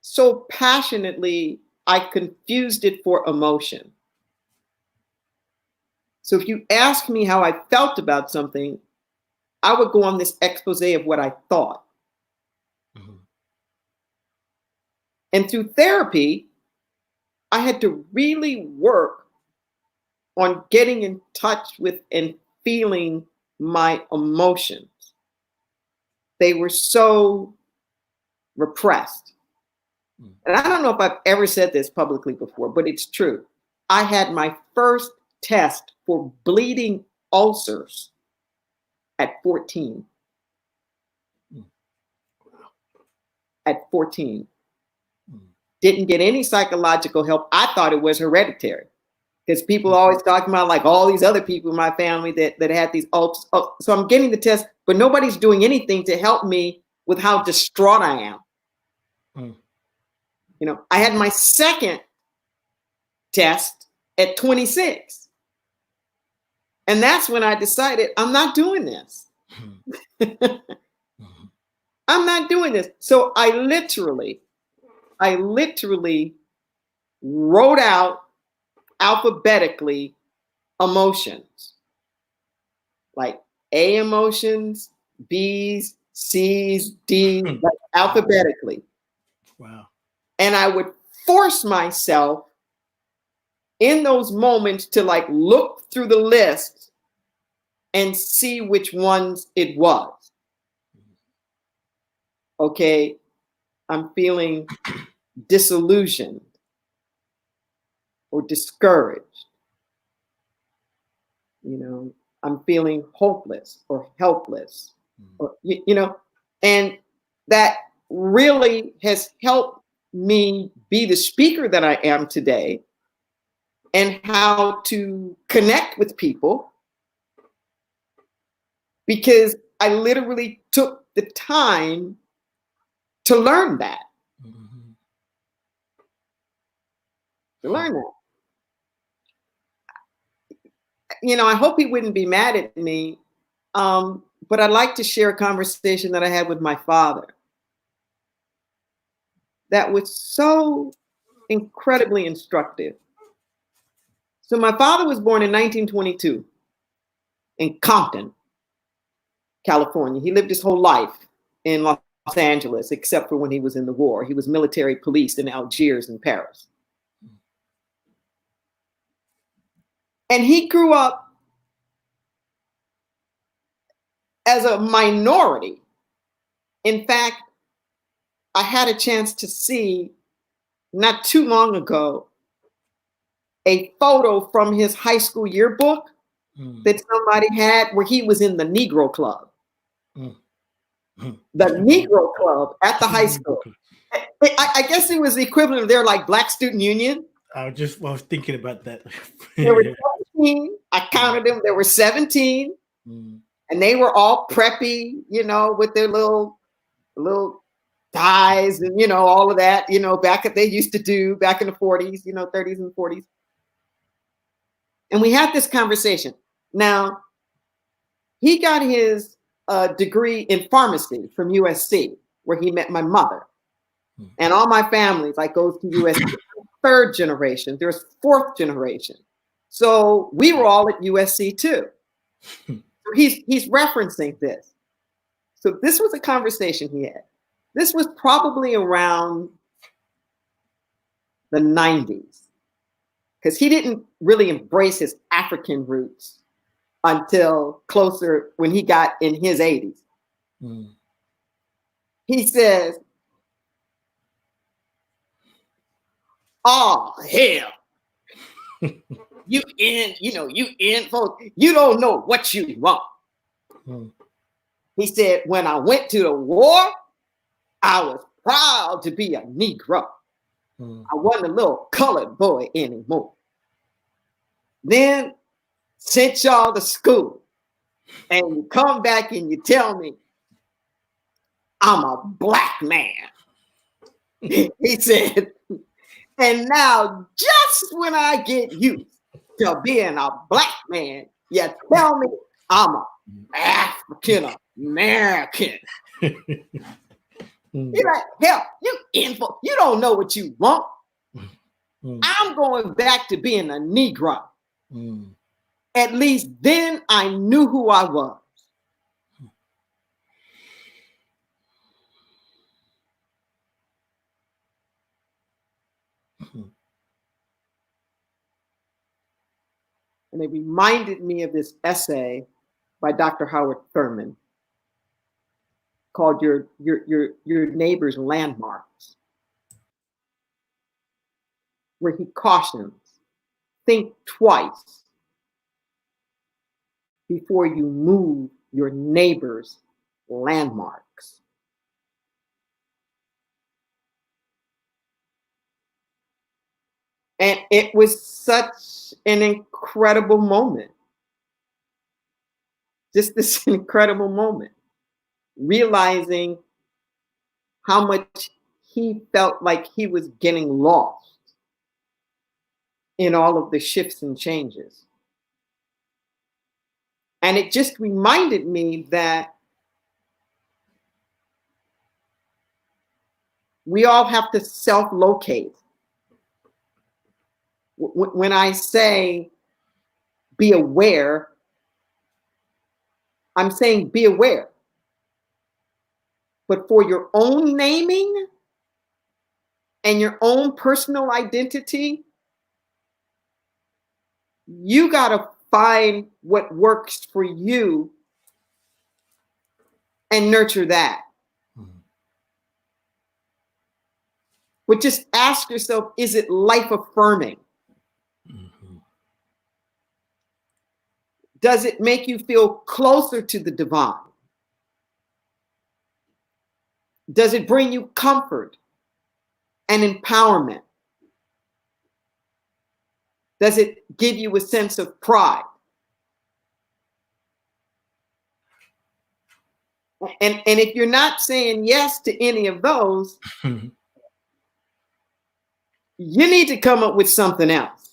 so passionately, I confused it for emotion. So if you ask me how I felt about something, I would go on this expose of what I thought. Mm-hmm. And through therapy, I had to really work on getting in touch with and feeling my emotions. They were so repressed. Mm. And I don't know if I've ever said this publicly before, but it's true. I had my first test for bleeding ulcers at 14. Mm. At 14. Mm. Didn't get any psychological help. I thought it was hereditary because people are always talking about like all these other people in my family that had these ulcers. Oh, so I'm getting the test, but nobody's doing anything to help me with how distraught I am. Mm. You know, I had my second test at 26. And that's when I decided I'm not doing this. I'm not doing this. So I literally wrote out alphabetically emotions, like A emotions, B's, C's, D's, like alphabetically. Wow. And I would force myself in those moments to like look through the list and see which ones it was. Okay, I'm feeling disillusioned or discouraged. You know, I'm feeling hopeless or helpless, or, you know, and that really has helped me be the speaker that I am today and how to connect with people, because I literally took the time to learn that. Mm-hmm. To learn that. You know, I hope he wouldn't be mad at me, but I'd like to share a conversation that I had with my father that was so incredibly instructive. So my father was born in 1922 in Compton, California. He lived his whole life in Los Angeles, except for when he was in the war. He was military police in Algiers and Paris. And he grew up as a minority. In fact, I had a chance to see not too long ago a photo from his high school yearbook that somebody had where he was in the Negro Club. The Negro Club at the high school. I guess it was the equivalent of their like Black Student Union. I was thinking about that. There were 17. I counted them. There were 17. And they were all preppy, you know, with their little ties and, you know, all of that, you know, they used to do back in the 40s, you know, 30s and 40s. And we had this conversation. Now, he got his degree in pharmacy from USC, where he met my mother. And all my family like goes to USC. Third generation. There's fourth generation. So we were all at USC too. So he's referencing this. So this was a conversation he had. This was probably around the 90s, because he didn't really embrace his African roots until closer when he got in his 80s. He says, "Oh, hell. You folks, you don't know what you want." He said, "When I went to the war, I was proud to be a Negro. I wasn't a little colored boy anymore. Then sent y'all to school, and you come back and you tell me I'm a black man." He said, "And now just when I get used to being a black man, you tell me I'm an African American." He's like, "Hell, you don't know what you want. I'm going back to being a Negro. At least then I knew who I was." And it reminded me of this essay by Dr. Howard Thurman called Your Neighbor's Landmarks, where he cautions, think twice before you move your neighbor's landmarks. And it was such an incredible moment. Just this incredible moment. Realizing how much he felt like he was getting lost in all of the shifts and changes. And it just reminded me that we all have to self-locate. When I say be aware, I'm saying be aware. But for your own naming and your own personal identity, you got to find what works for you and nurture that. But just ask yourself, is it life affirming? Does it make you feel closer to the divine? Does it bring you comfort and empowerment? Does it give you a sense of pride? And if you're not saying yes to any of those, you need to come up with something else.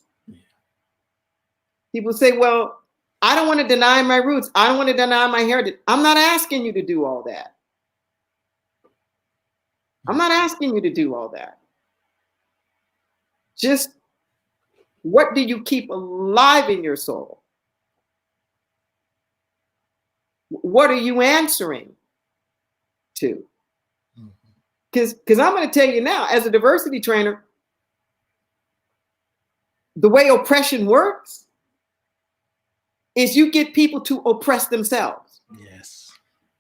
People say, well, I don't want to deny my roots. I don't want to deny my heritage. I'm not asking you to do all that. I'm not asking you to do all that. Just what do you keep alive in your soul? What are you answering to? Because I'm going to tell you now, as a diversity trainer, the way oppression works is you get people to oppress themselves. Yes.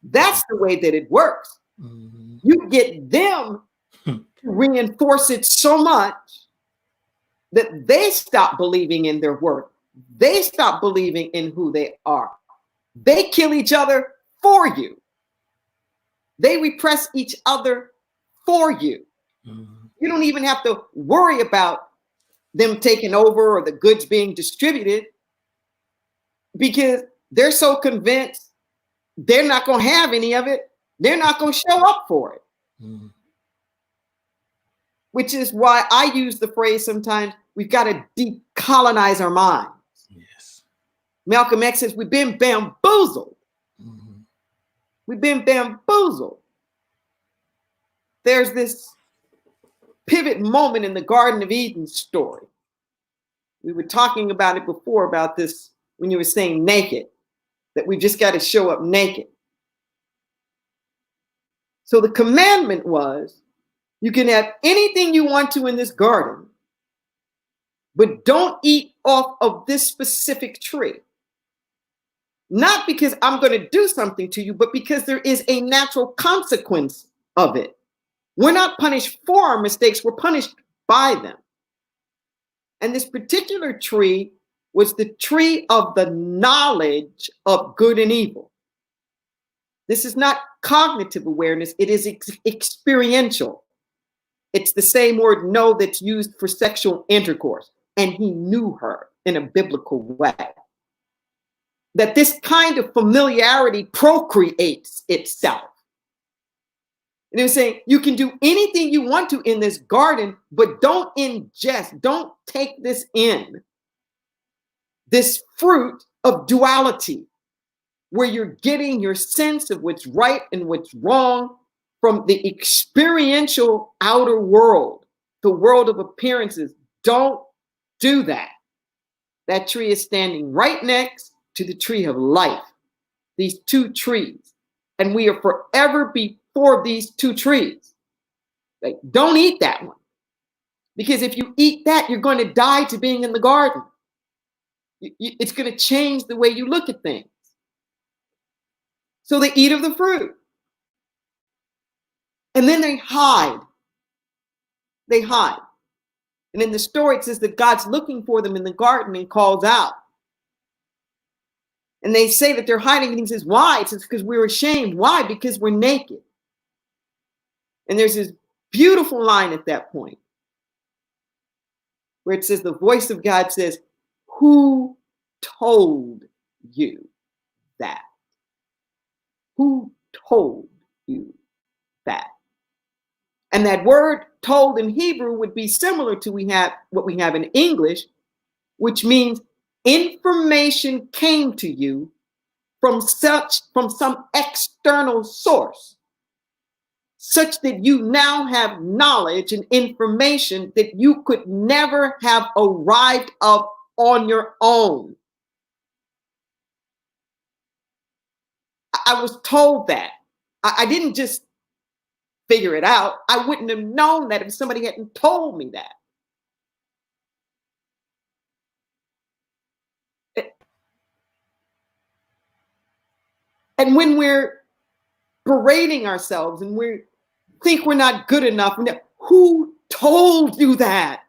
That's the way that it works. Mm-hmm. You get them to reinforce it so much that they stop believing in their worth. They stop believing in who they are. They kill each other for you. They repress each other for you. Mm-hmm. You don't even have to worry about them taking over or the goods being distributed, because they're so convinced they're not going to have any of it. They're not going to show up for it. Mm-hmm. Which is why I use the phrase sometimes, we've got to decolonize our minds. Yes. Malcolm X says, we've been bamboozled. Mm-hmm. We've been bamboozled. There's this pivot moment in the Garden of Eden story. We were talking about it before, about this, when you were saying naked, that we just got to show up naked. So the commandment was, you can have anything you want to in this garden, but don't eat off of this specific tree. Not because I'm going to do something to you, but because there is a natural consequence of it. We're not punished for our mistakes, we're punished by them. And this particular tree was the tree of the knowledge of good and evil. This is not cognitive awareness, it is experiential. It's the same word know that's used for sexual intercourse. And he knew her in a biblical way. That this kind of familiarity procreates itself. And he was saying, you can do anything you want to in this garden, but don't ingest, don't take this in. This fruit of duality, where you're getting your sense of what's right and what's wrong from the experiential outer world, the world of appearances. Don't do that. That tree is standing right next to the tree of life, these two trees. And we are forever before these two trees. Like, don't eat that one. Because if you eat that, you're going to die to being in the garden. It's going to change the way you look at things. So they eat of the fruit. And then they hide. They hide. And in the story, it says that God's looking for them in the garden and calls out. And they say that they're hiding. And he says, why? It says, because we're ashamed. Why? Because we're naked. And there's this beautiful line at that point where it says, the voice of God says, who told you that? Who told you that? And that word told in Hebrew would be similar to what we have in English, which means information came to you from some external source, such that you now have knowledge and information that you could never have arrived of on your own. I was told that. I didn't just figure it out. I wouldn't have known that if somebody hadn't told me that. And when we're berating ourselves and we think we're not good enough, who told you that?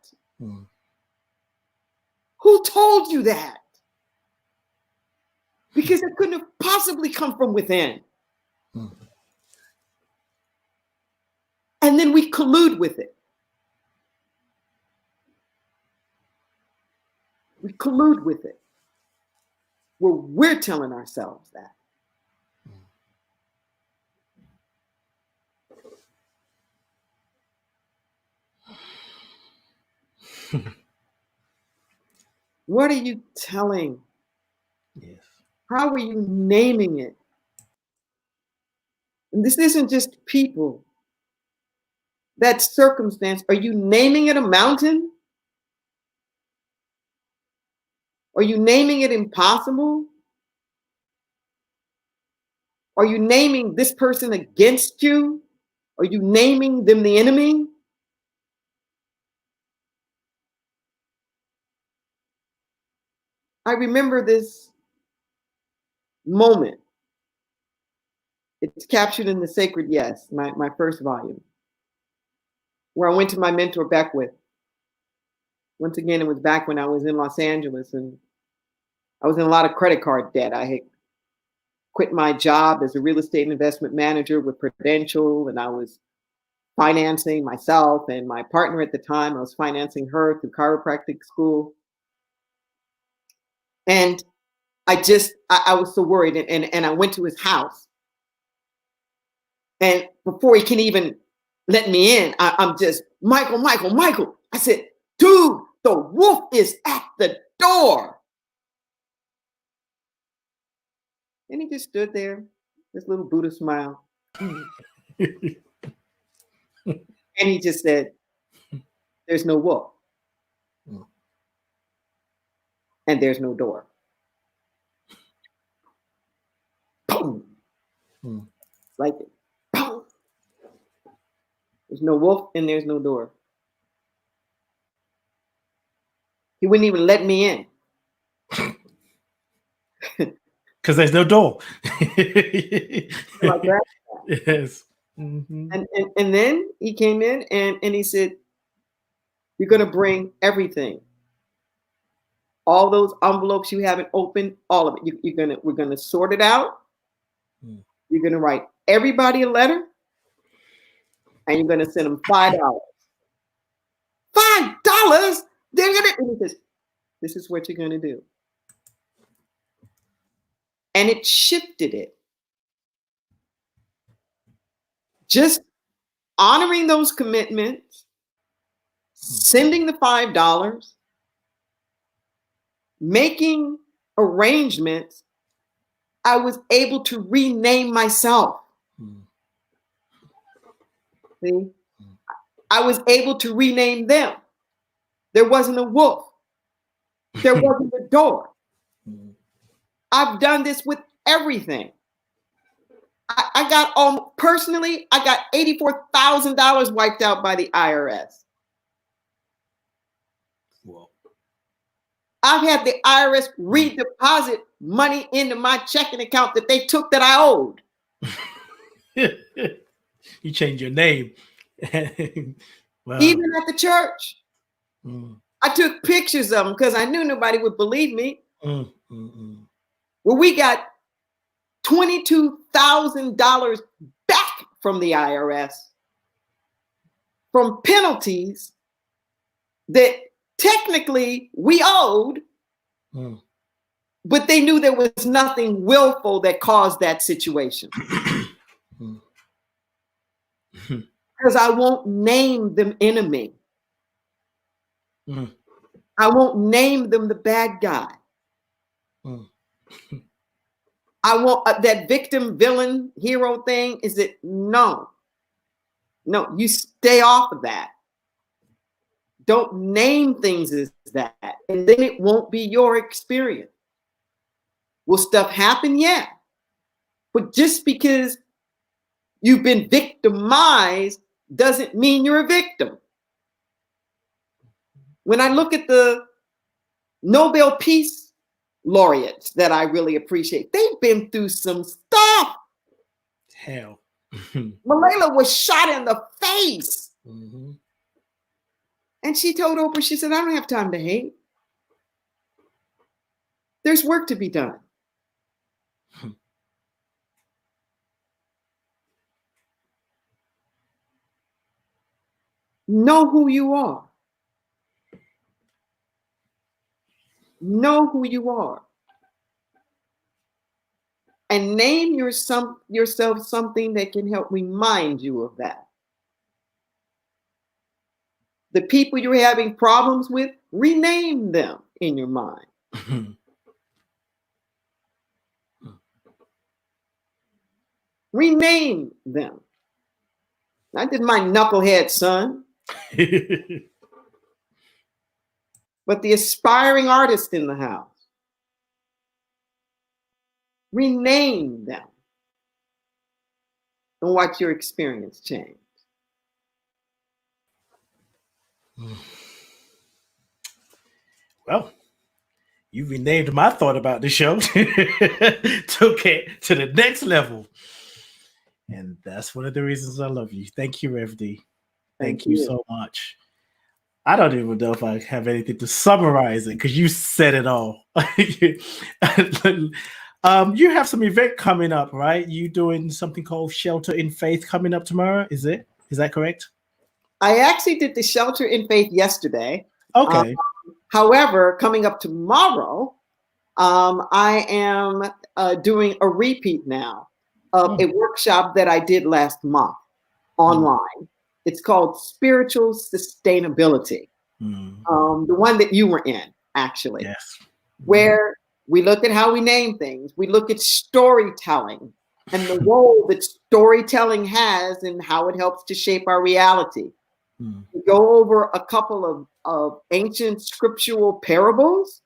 Who told you that? Because it couldn't have possibly come from within. And then we collude with it. We collude with it. Where we're telling ourselves that. What are you telling? Yes. How are you naming it? And this isn't just people. That circumstance, are you naming it a mountain? Are you naming it impossible? Are you naming this person against you? Are you naming them the enemy? I remember this moment. It's captured in The Sacred Yes, my first volume, where I went to my mentor Beckwith. Once again, it was back when I was in Los Angeles and I was in a lot of credit card debt. I had quit my job as a real estate investment manager with Prudential, and I was financing myself and my partner at the time. I was financing her through chiropractic school. And I was so worried. And I went to his house. And before he can even let me in, I'm just, Michael. I said, dude, the wolf is at the door. And he just stood there, this little Buddha smile. And he just said, there's no wolf. And there's no door. Boom. Like it. Boom. There's no wolf and there's no door. He wouldn't even let me in. Because there's no door. Like that. Yes. Mm-hmm. And then he came in and he said, you're going to bring everything. All those envelopes you haven't opened, all of it. We're going to sort it out. You're going to write everybody a letter. And you're going to send them $5. $5? They're going to, and he says, this is what you're going to do. And it shifted it. Just honoring those commitments, sending the $5, making arrangements, I was able to rename myself. See? I was able to rename them. There wasn't a wolf. There wasn't a door. I've done this with everything. I got personally, I got $84,000 wiped out by the IRS. Whoa. I've had the IRS redeposit money into my checking account that they took that I owed. You changed your name. Wow. Even at the church. I took pictures of them because I knew nobody would believe me. Well, we got $22,000 back from the IRS from penalties that technically we owed, but they knew there was nothing willful that caused that situation. Because I won't name them enemy. I won't name them the bad guy. I want that victim, villain, hero thing. Is it? No, you stay off of that. Don't name things as that. And then it won't be your experience. Will stuff happen? Yeah. But just because you've been victimized doesn't mean you're a victim. When I look at the Nobel Peace laureates that I really appreciate, they've been through some stuff. Hell. Malala was shot in the face. And she told Oprah, she said, I don't have time to hate. There's work to be done. Know who you are. Know who you are. And name yourself something that can help remind you of that. The people you're having problems with, rename them in your mind. Rename them. Not just my knucklehead son, but the aspiring artist in the house. Rename them. and watch your experience change. Well, you renamed my thought about the show. Took it to the next level. And that's one of the reasons I love you. Thank you, Rev D. Thank you so much. I don't even know if I have anything to summarize it because you said it all. You have some event coming up, right? You doing something called Shelter in Faith coming up tomorrow? Is that correct? I actually did the Shelter in Faith yesterday. Okay. However, coming up tomorrow, I am doing a repeat now of a workshop that I did last month online. It's called Spiritual Sustainability. The one that you were in, actually. Yes. Where we look at how we name things. We look at storytelling and the role that storytelling has and how it helps to shape our reality. We go over a couple of ancient scriptural parables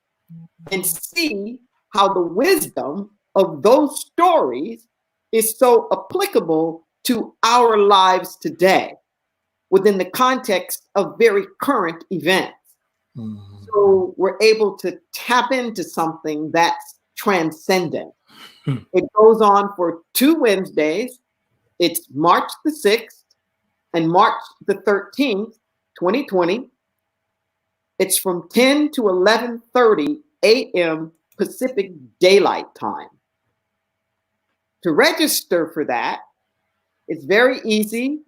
and see how the wisdom of those stories is so applicable to our lives today within the context of very current events. So we're able to tap into something that's transcendent. It goes on for 2 Wednesdays. It's March the 6th and March the 13th, 2020. It's from 10 to 11:30 a.m. Pacific Daylight Time. To register for that, it's very easy.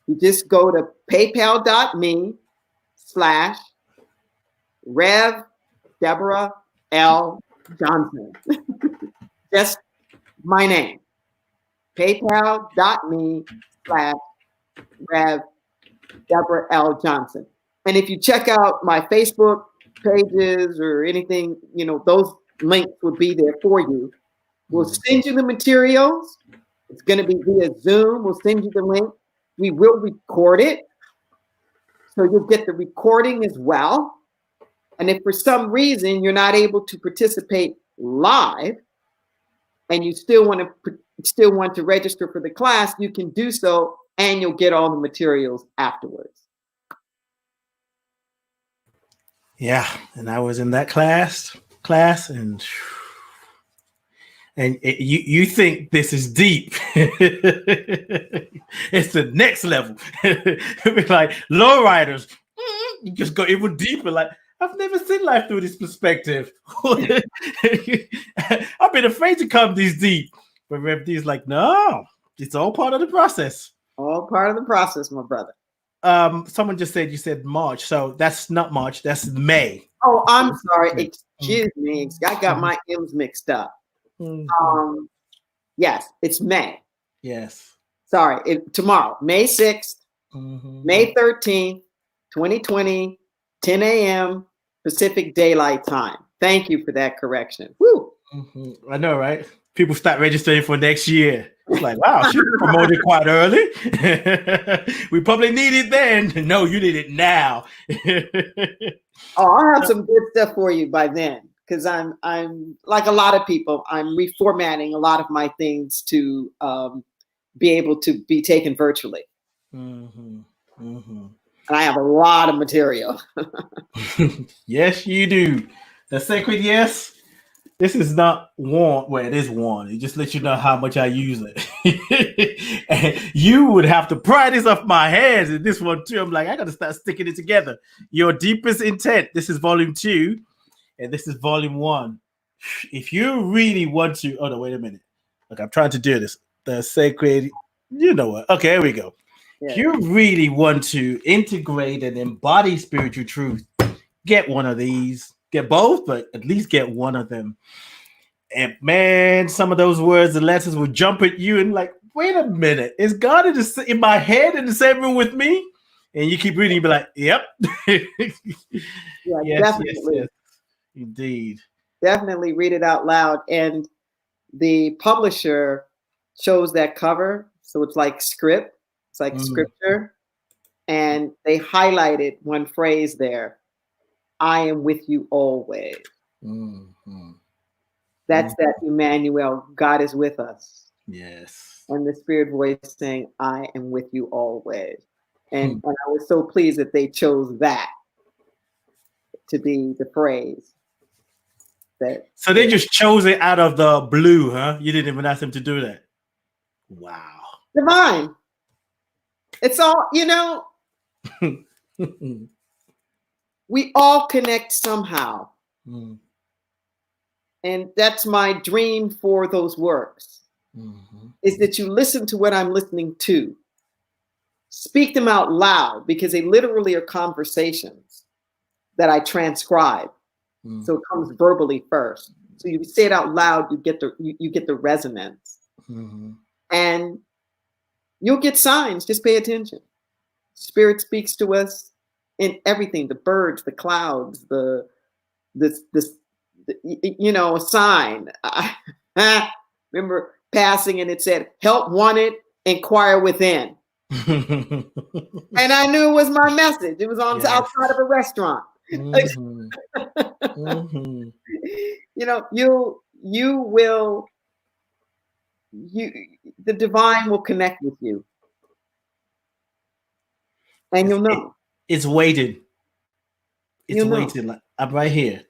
You just go to paypal.me/Rev Deborah L. Johnson. Just my name. paypal.me/Rev Deborah L. Johnson. And if you check out my Facebook pages or anything, those links will be there for you. We'll send you the materials. It's going to be via Zoom. We'll send you the link. We will record it. So you'll get the recording as well. And if for some reason you're not able to participate live and you still want to register for the class, you can do so and you'll get all the materials afterwards. Yeah, and I was in that class and you think this is deep. It's the next level. Like lowriders, you just go even deeper. Like, I've never seen life through this perspective. I've been afraid to come this deep. But Rev D is like, no, it's all part of the process. All part of the process, my brother. Someone just said you said March, so that's not March, that's May. Oh, I'm sorry. Excuse me. I got my M's mixed up. Yes, it's May. Yes. Sorry, tomorrow, May 6th, May 13th, 2020, 10 a.m. Pacific Daylight Time. Thank you for that correction. Woo! I know, right? People start registering for next year. It's like, wow, she promoted quite early. We probably need it then. No, you need it now. I'll have some good stuff for you by then. Because I'm like a lot of people, I'm reformatting a lot of my things to be able to be taken virtually. And I have a lot of material. Yes, you do. The sacred yes. This is not worn. Well, it is worn. It just lets you know how much I use it. And you would have to pry this off my hands. And this one too, I'm like, I got to start sticking it together. Your deepest intent. This is volume 2. And this is volume 1. If you really want to, oh no, wait a minute. Look, I'm trying to do this. The sacred, you know what? Okay, here we go. Yeah. If you really want to integrate and embody spiritual truth, get one of these. Get both, but at least get one of them. And man, some of those words and letters will jump at you and like, wait a minute, is God in my head in the same room with me? And you keep reading, you be like, yep. Yeah, yes, definitely. Yes. Indeed. Definitely read it out loud. And the publisher chose that cover. So it's like script. It's like scripture. And they highlighted one phrase there. I am with you always. That's that Emmanuel. God is with us. Yes. and the spirit voice saying, I am with you always. And I was so pleased that they chose that to be the phrase. So they just chose it out of the blue, huh? You didn't even ask them to do that. Wow. Divine. It's all, we all connect somehow. And that's my dream for those works, is that you listen to what I'm listening to. Speak them out loud, because they literally are conversations that I transcribe. So it comes verbally first. So you say it out loud, you get the resonance. And you'll get signs. Just pay attention. Spirit speaks to us in everything: the birds, the clouds, a sign. I remember passing and it said, "Help wanted, inquire within." And I knew it was my message. It was on outside of a restaurant. The divine will connect with you, and you'll know. It's waiting. It's waiting. Like, I'm right here.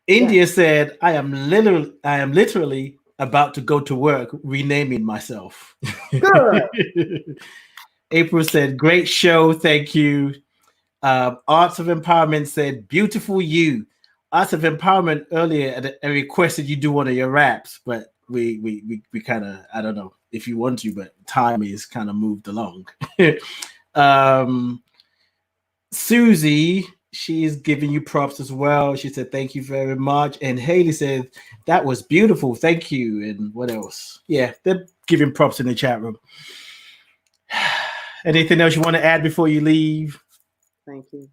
India said, I am literally about to go to work renaming myself. Good. April said, great show, thank you. Arts of Empowerment said, beautiful you. Arts of Empowerment earlier, I requested you do one of your raps, but we kind of, I don't know if you want to, but time is kind of moved along. Susie, she's giving you props as well. She said, thank you very much. And Haley said, that was beautiful. Thank you. And what else? Yeah, they're giving props in the chat room. Anything else you want to add before you leave? Thank you.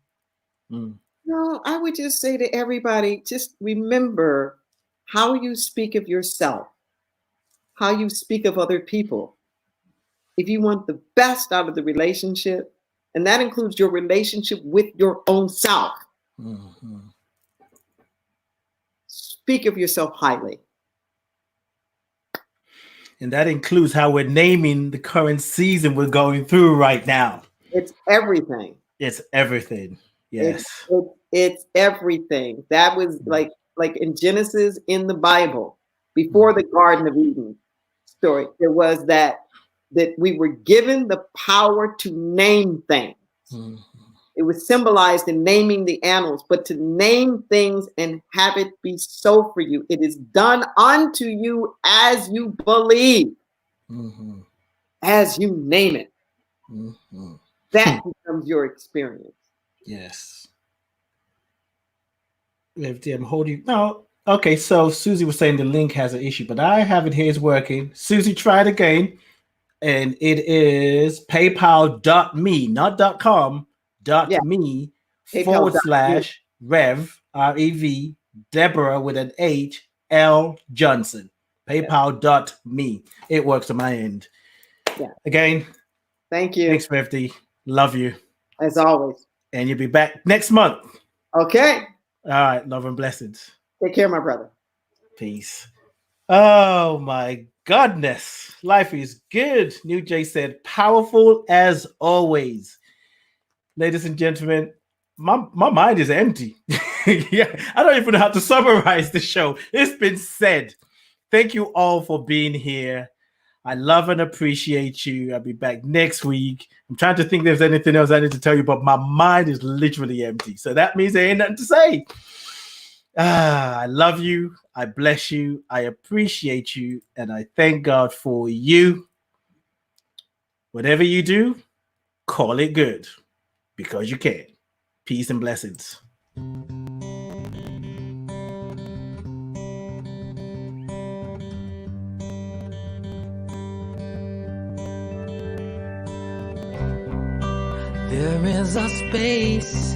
No, I would just say to everybody, just remember how you speak of yourself, how you speak of other people. If you want the best out of the relationship, and that includes your relationship with your own self, speak of yourself highly. And that includes how we're naming the current season we're going through right now. It's everything. It's everything. Yes. It's everything. That was like in Genesis, in the Bible, before the Garden of Eden story, there was that we were given the power to name things. It was symbolized in naming the animals, but to name things and have it be so for you. It is done unto you as you believe, as you name it. That becomes your experience. Yes. I'm holding. No. Okay. So Susie was saying the link has an issue, but I have it here. It's working. Susie, try it again. And it is paypal.me, not .com, .me /Rev, REV, Deborah with an H, L Johnson. PayPal.me. It works on my end. Yeah. Again. Thank you. Thanks, Revdi. Love you. As always. And you'll be back next month. Okay. All right. Love and blessings. Take care, my brother. Peace. Oh, my goodness. Life is good. New Jay said, powerful as always. Ladies and gentlemen, my mind is empty. Yeah, I don't even know how to summarize the show. It's been said. Thank you all for being here. I love and appreciate you. I'll be back next week. I'm trying to think if there's anything else I need to tell you, but my mind is literally empty. So that means there ain't nothing to say. I love you. I bless you. I appreciate you. And I thank God for you. Whatever you do, call it good because you can. Peace and blessings. There is a space